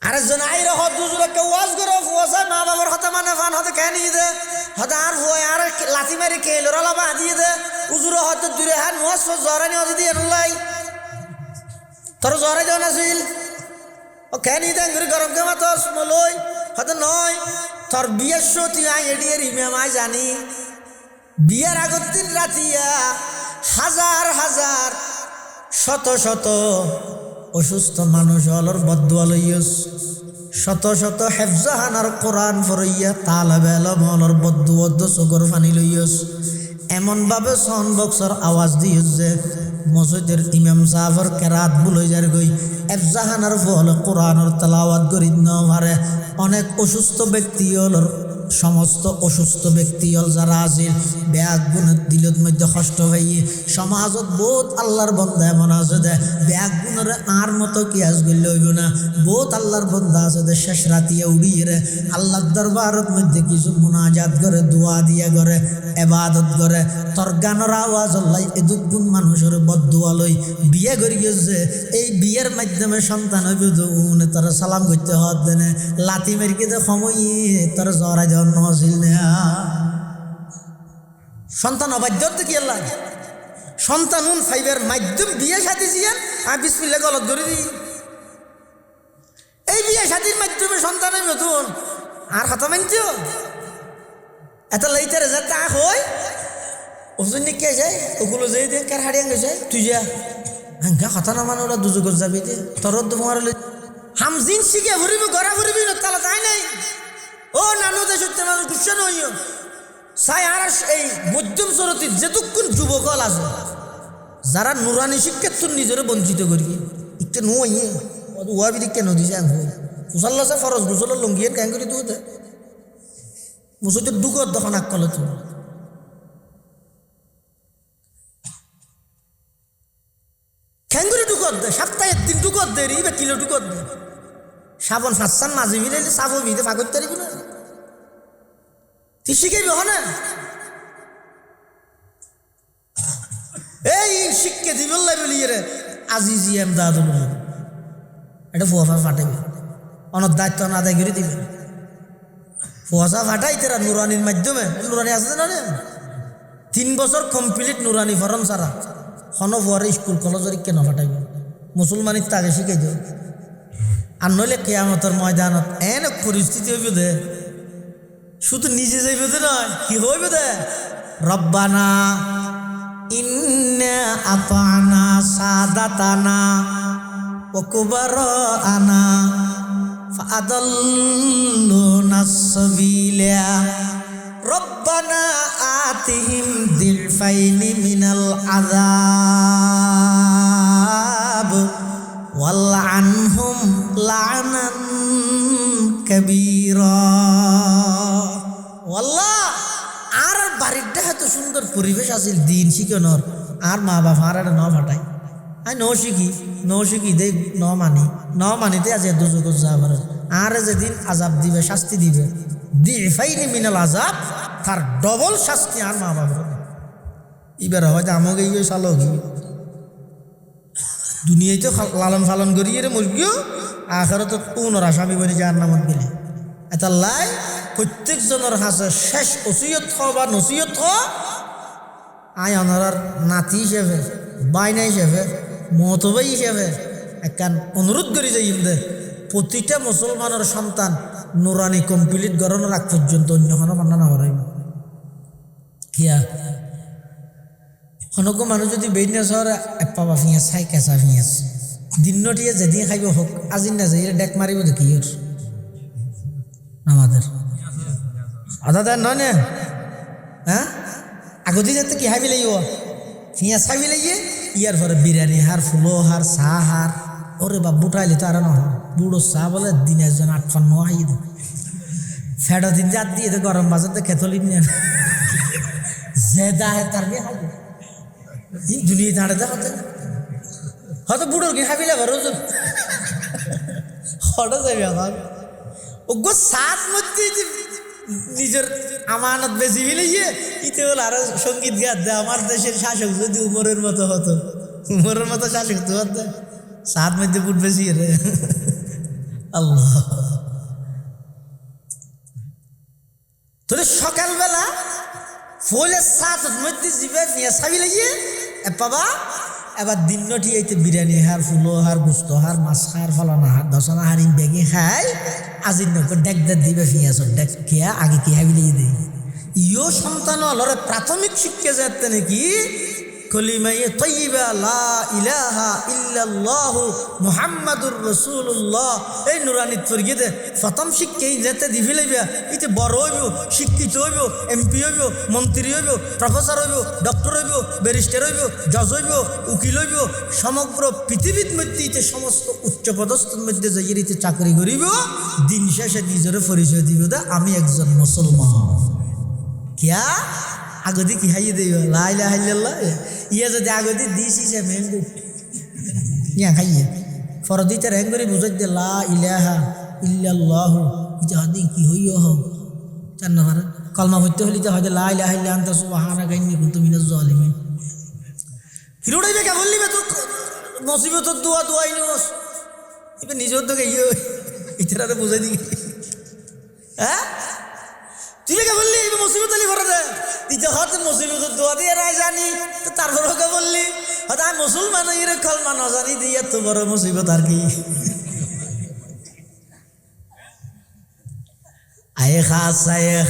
আরেকজন আইরে হত দুজুরকে ওয়াজ করো ফুয়াসা মা বাবার হতা মানে ফান হতে কেন দে হতা আর ফুয়া আর লাথি মারি কে লড়ালা বা দিয়ে দে উজুর হয়তো দূরে হান ওয়াজ জরানি হতে দিয়ে নলাই তোর জরে জন আছিল ও কেন দে গরম কে মাতস মলই হয়তো নয় তোর বিয়ের সতী আই এডিয়ের ইমাম আই জানি বিয়ের আগত দিন রাতিয়া হাজার হাজার শত শত অসুস্থ মানুষ অলর বদুয়া লইয়স শত শত হেফজাহানার কোরআন ফরইয়া তালাবে আলম অলর বদুয়া চোখর ফানি লইয়স এমনভাবে সাউন্ড বক্সর আওয়াজ দিয়স যে মসজিদের ইমাম সাহেবের কেরাত বুলই যার গই হেফজাহানার ফল কোরআনের তেলাওয়াত করি ন পারে অনেক অসুস্থ ব্যক্তি অলর সমস্ত অসুস্থ ব্যক্তি হল যারা আছিল ব্যাগ গুণের দিলত মধ্যে কষ্ট হইয়ে সমাজত বহুত আল্লাহর বন্ধা এমন আছে দে ব্যাগ গুণের আর মতো কি আজ গেলে হইব না বহুত আল্লাহর বন্ধা আছে দে শেষ রাতিয়া উড়িয়ে রে আল্লাহর দরবারের মধ্যে কিছু মুনাজাত করে দোয়া দিয়ে করে এবাদত করে তোর গানের আওয়াজ আল্লাহ এদুক গুণ মানুষের বদুয়া লই বিয়ে করি গেছে এই বিয়ের মাধ্যমে সন্তান হইব উনে তারা সালাম করতে হত দেনে লাতি মেরকে তো সময় তারা জড়াই জন্ম আসিল না সন্তান অবাধ্য কি আল্লাহ সন্তান উন ফাইবের মাধ্যম বিয়ে সাথী জিয়ান আর বিসমিল্লাহ গলত ধরে দিই এই বিয়ে সাথীর মাধ্যমে সন্তানের নতুন আর হাতা মানছ এত লাইতে রেজাল্ট তা হয় ওজন কে যায় ওগুলো যাই দে কার হাড়িয়াং গেছে তুই যা হাঙ্গা কথা না মানে ওরা দুজগত যাবি দে তোর তোমার হামজিন শিখে ঘুরিব গড়া ঘুরিবি না তালা তাই নাই ও নানু দেশ মানুষ গুসা নইও সাই আর এই মধ্যম সরতির যেটুকুন যুবকল আছে যারা নুরানি শিক্ষার তোর নিজের বঞ্চিত করি একটু নইয়ে ওয়াবি দিকে নদী যাং হই মুসাল্লাসে ফরজ গুসলের লঙ্গিয়ে ক্যাং করি তুই মুসুদের দুগত দখন আকলে তো খ্যাঙ্গুরি টুকত দে সপ্তাহে একদিন টুকত দে রি বা কিলো টুকত দে সাবন ফাঁসান মাঝে মিলাইলে সাবো ভিতে ফাঁকত তারিব না তুই শিখাইবি হ না এই শিক্ষা দিবল্লাই বলিয়ে রে আজিজি এমদাদুল এটা ফুয়াফা ফাটাইবে অনেক দায়িত্ব না আদায় করে দিবে ফুয়াশা ফাটাই তেরা নুরানির মাধ্যমে নুরানি আছে না 3 বছর কমপ্লিট নুরানি ফরম সারা হন ফুয়ারে স্কুল কলেজের কেন ফাটাইবে মুসলমানির তাকে শিখাই দেব আর নইলে কেয়ামতের ময়দানত এনে পরিস্থিতি হইব দে শুধু নিজে যাইব দে নয় কি হইব দে রব্বানা ইন্না আতানা সাদাতানা ওয়া কুবারানা ফাআদাল্লুনা সাবিলা রব্বানা আতিহিম দিলফাইনি মিনাল আযাব ওয়ালআনহুম লা'নান কাবীরা ওয়াল্লাহ আর বাড়িটা এত সুন্দর পরিবেশ আছিল দিন শিখানোর আর মা বাবা আর ন ফাটাই আই ন শিখি দে ন মানিতে আজ দুজক যাবার আর যেদিন আজাব দিবে শাস্তি দিবে দিফাইনি মিনাল আযাব তার ডবল শাস্তি আর মা বাবার এবার হয়তো আমাকে এই সালো কি দুনিয়ায় তো লালন ফালন করিয়ে রে মুরগিও আখেরত তো পুনর আসামি বনি যার নামত গেলে এটা লাই প্রত্যেক জনের হাসে শেষ ওসিয়ত বা নসিয়ত আয় অনার নাতি হিসেবে বাইনা হিসেবে মতবাই হিসেবে একখান অনুরোধ করি যাই দে প্রতিটা মুসলমানের সন্তান নুরানি কমপ্লিট গড়ানোর আগ পর্যন্ত অন্য কোনো মান্না না হরাইব কিয়া হনক মানুষ যদি বেইনা শহরে এপাবা ফিঁয়াজ খাই কেঁচা ফিঁয়াজ দিনটিয়ে যেদিন খাইব হোক আজি না যাই ডেক মারিব দেখি ওর আমাদের আদা দেন নয় না হ্যাঁ আগতে যাতে কি হাবি লাগিব ফিঁয়াজ খাবি লাগিয়ে ইয়ার পরে বিরিয়ানি হার ফুলো হার চাহ হার ওরে বা বুটাইলে তো আর নহয় বুড়ো চাহ বলে দিন একজন 58 আই দে ফেডো দিন যাত দিয়ে দে গরম বাজাতে খেতলি নিয়ে যে দাহে তার বিয়ে খাইবে দুনিয়া দাঁড়ে দেখাতে হয়তো বুড়োর কি খাবি লাগবে রোজ হঠাৎ যাবি আমার ওগো সাত মধ্যে নিজের আমানত বেশি মিলিয়ে ইতে বলে আরো সঙ্গীত গাত দে আমার দেশের শাসক যদি উমরের মতো হতো উমরের মতো শাসক তো হতো সাত মধ্যে বুট বেশি রে আল্লাহ তোরে সকালবেলা ফুলে সাত মধ্যে জিবে নিয়ে সাবি লাগিয়ে বাবা এবার দিন নটি এইতে বিরিয়ানি হার ফুলো হার গুস্ত হার মাছ হার ফলানা হার দশনা হারিং বেগে খাই আজির নকর ডেক দে দিবে ফিয়াছর ডেক খেয়া আগে কি হাবি লিয়ে দেয় ইয়ো সন্তান লরে প্রাথমিক শিক্ষা যাতে নাকি কলিমায়ে তয়্যিবা লা ইলাহা ইল্লাল্লাহু মুহাম্মাদুর রাসূলুল্লাহ এই নুরানি তরগিদে প্রথম শিক্ষা যাতে দিবি লইবা ইতে বড় হইব শিক্ষিত হইব এমপি হইব মন্ত্রী হইব প্রফেসর হইব ডক্টর হইব ব্যারিস্টার হইব জজ হইব উকিল হইব সমগ্র পৃথিবীর মধ্যে ইতে সমস্ত উচ্চপদস্থর মধ্যে যাইয়ে ইতে চাকরি করিব দিন শেষে নিজের পরিচয় দিব দা আমি একজন মুসলমান কিয়া আগদি কি হাইয়ে দেব লা ইলাহা ইল্লাল্লাহ ইয়া যদি আগদি দিছি সে মেঙ্গু ইয়া খাইয়ে ফরদিতে রেঙ্গরি বুঝাই দে লা ইলাহা ইল্লাল্লাহ ইটা হাদি কি হইও হ চার নম্বর কলমা পড়তে হলি তো হয় লা ইলাহা ইল্লা আনতা সুবহানাকা ইন্নী কুনতু মিনাজ জালিমিন হিরোড়াইবে কে বললি বে তো মুসিবতর দোয়া দোয়াই নস ইবে নিজের তো গিয়ে ইতারে বুঝাই দি হ্যাঁ তুই কে বললি মুসিবত আলী ভরে দে ইতে হয়তো মুসিবতের দোয়া দিয়ে রায় জানি তো তারপর ওকে বললি হয়তো আমি মুসলমান ইরে কলমা না জানি দিয়ে এত বড় মুসিবত আর কি আয়ে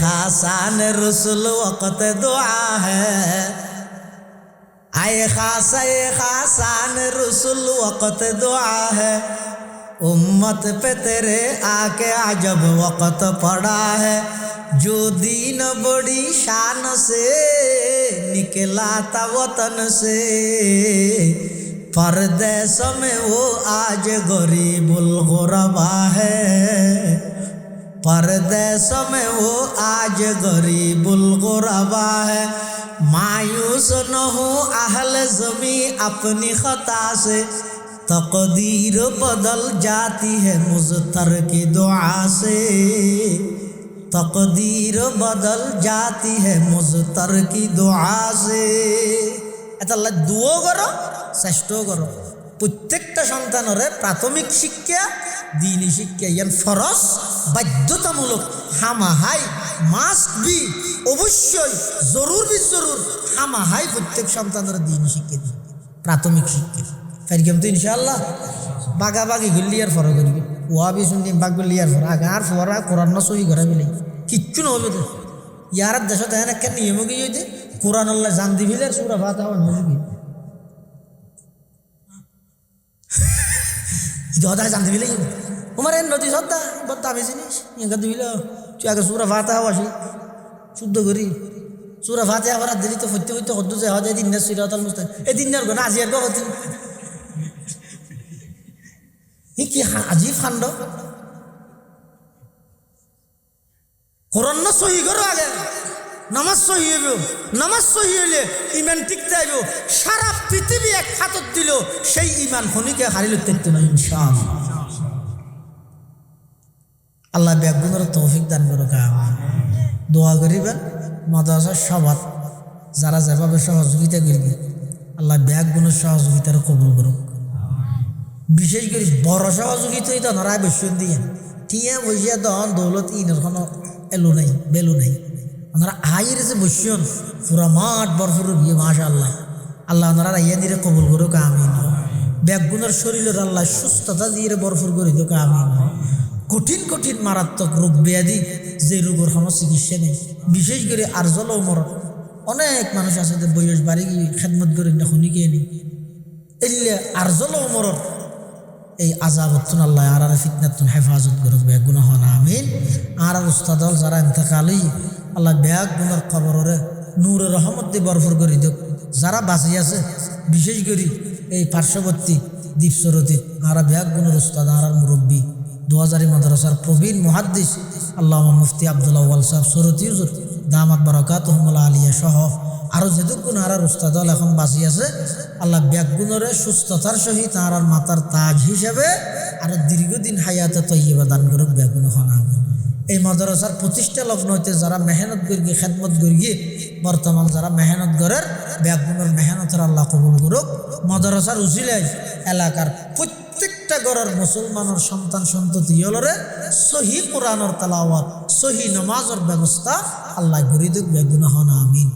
খাসান রসুল ওয়াকত দোয়া হ্যায় आए खासान रसूल वक़्त दुआ है उम्मत पे तेरे आके अजब वक़्त पड़ा है जो दीन बड़ी शान से निकला था वतन से परदेश में वो आज गरीबुल गुरबा है परदेश में वो आज गरीबुल गुरबा है मायूस न हो अहल ज़मी अपनी ख़ता से तक़दीर बदल जाती है मुज़तर की दुआ से तक़दीर बदल जाती है मुज़तर की दुआ से এটা দুও করো চেষ্টাও করো প্রত্যেকটা সন্তানের প্রাথমিক শিক্ষা দ্বীনি শিক্ষা ইয়ান ফরজ বাধ্যতামূলক হামাহাই মাস্ট বি অবশ্যই জরুর বি জরুর হামাহাই প্রত্যেক সন্তানের দ্বীনি শিক্ষা দিই প্রাথমিক শিক্ষা ফেরগেম তো ইনশাআল্লাহ বাগাবাগি গুলি আর ফরজ করিবে ওয়াবি শুনলি বাগ গুলি আর ফর আগার ফরা কোরআন না সহি করা বিলে কিচ্ছু না হবে তো ইয়ার দেশত এনে একটা নিয়ম গিয়ে যে কোরআন আল্লাহ জান দিবিলে সূরা ফাতিহা নবী দাদা জানতে দিলে তোমার এর নদী সদ্দা বদ্দা আমি জিনিস ইঙ্গা দিবিল তুই আগে সূরা ফাতিহা আসি শুদ্ধ করি সূরা ফাতিহা করার দিলি তো হইতে হইতে হদ্দু যে হদে দিন না সিরাতাল মুস্তাকিম এই দিন আর গনা আজি আর কত কি আজিব কাণ্ড কোরআন না সহি করো আগে নামাজ সহি হইব নামাজ সহি হইলে ইমান টিকতে আইব সারা পৃথিবী এক হাতত দিল সেই ইমান খনিকে হারিল দেখতে না ইনশাআল্লাহ আল্লাহ ব্যাগুনের তৌফিক দান করুক দোয়া করিবেন মাদ্রাসার সবার যারা যেভাবে সহযোগিতা করবে আল্লাহ ব্যাগুনের সহযোগিতার কবুল করুক বিশেষ করে বড় সহযোগিতাই তো নড়ায় বেশি দিয়ে টিয়া বসিয়া দন দৌলত ইনের কোনো এলো নাই বেলু নাই ওনারা আইর যে বসিয়ন পুরা মাঠ বরফুর বিয়ে মাশা আল্লাহ আল্লাহ ওনারা ইয়া দিয়ে কবুল করুক আমিন ব্যাগুনের শরীরের আল্লাহ সুস্থতা দিয়ে বরফুর করে দিক আমিন কঠিন কঠিন মারাত্মক রোগ ব্যাধি যে রোগের কোনো চিকিৎসা নেই বিশেষ করে আরজল ওমর অনেক মানুষ আছে যে বয়স বাড়ি গিয়ে খেদমত করে না শুনিকে নি এলে আরজল ওমর এই আজাবতুন আল্লাহ আর ফিতনাতুন হেফাজত করুক ব্যাগুনা হন আমিন আর উস্তাদল যারা ইন্তেকালি আল্লাহ ব্যাগুনার কবরের নূরের রহমত দিয়ে বরফর করে দিক যারা বাঁচি আছে বিশেষ করে এই পার্শ্ববর্তী দ্বীপসরতি আরা ব্যাগ গুণের উস্তাদ আর মুরব্বী 2000 মাদ্রাসার প্রবীণ মুহাদ্দিস আল্লামা মুফতি আব্দুল আউয়াল সাহেব সরতি হুজুর দামাত বারাকাতুহুমুল আলিয়া সহ আরও যেটুকুন আর উস্তাদল এখন বাঁচি আছে আল্লাহ ব্যাগুণরে সুস্থতার সহিত আর মাতার তাজ হিসেবে আরো দীর্ঘদিন হায়াতে তৈবা দান করুক ব্যাগুণ হনা। এই মাদ্রাসার প্রতিষ্ঠা লগ্ন হইতে যারা মেহনত করি খেদমত করি বর্তমান যারা মেহনত করার ব্যাগুণের মেহনতের আল্লাহ কবুল করুক। মাদ্রাসার উচিলায় এলাকার প্রত্যেকটা ঘরের মুসলমানের সন্তান সন্ততি হলরে সহি কোরআনের তেলাওয়াত সহি নামাজের ব্যবস্থা আল্লাহ করে দিক ব্যাগুণ হনা। আমিন।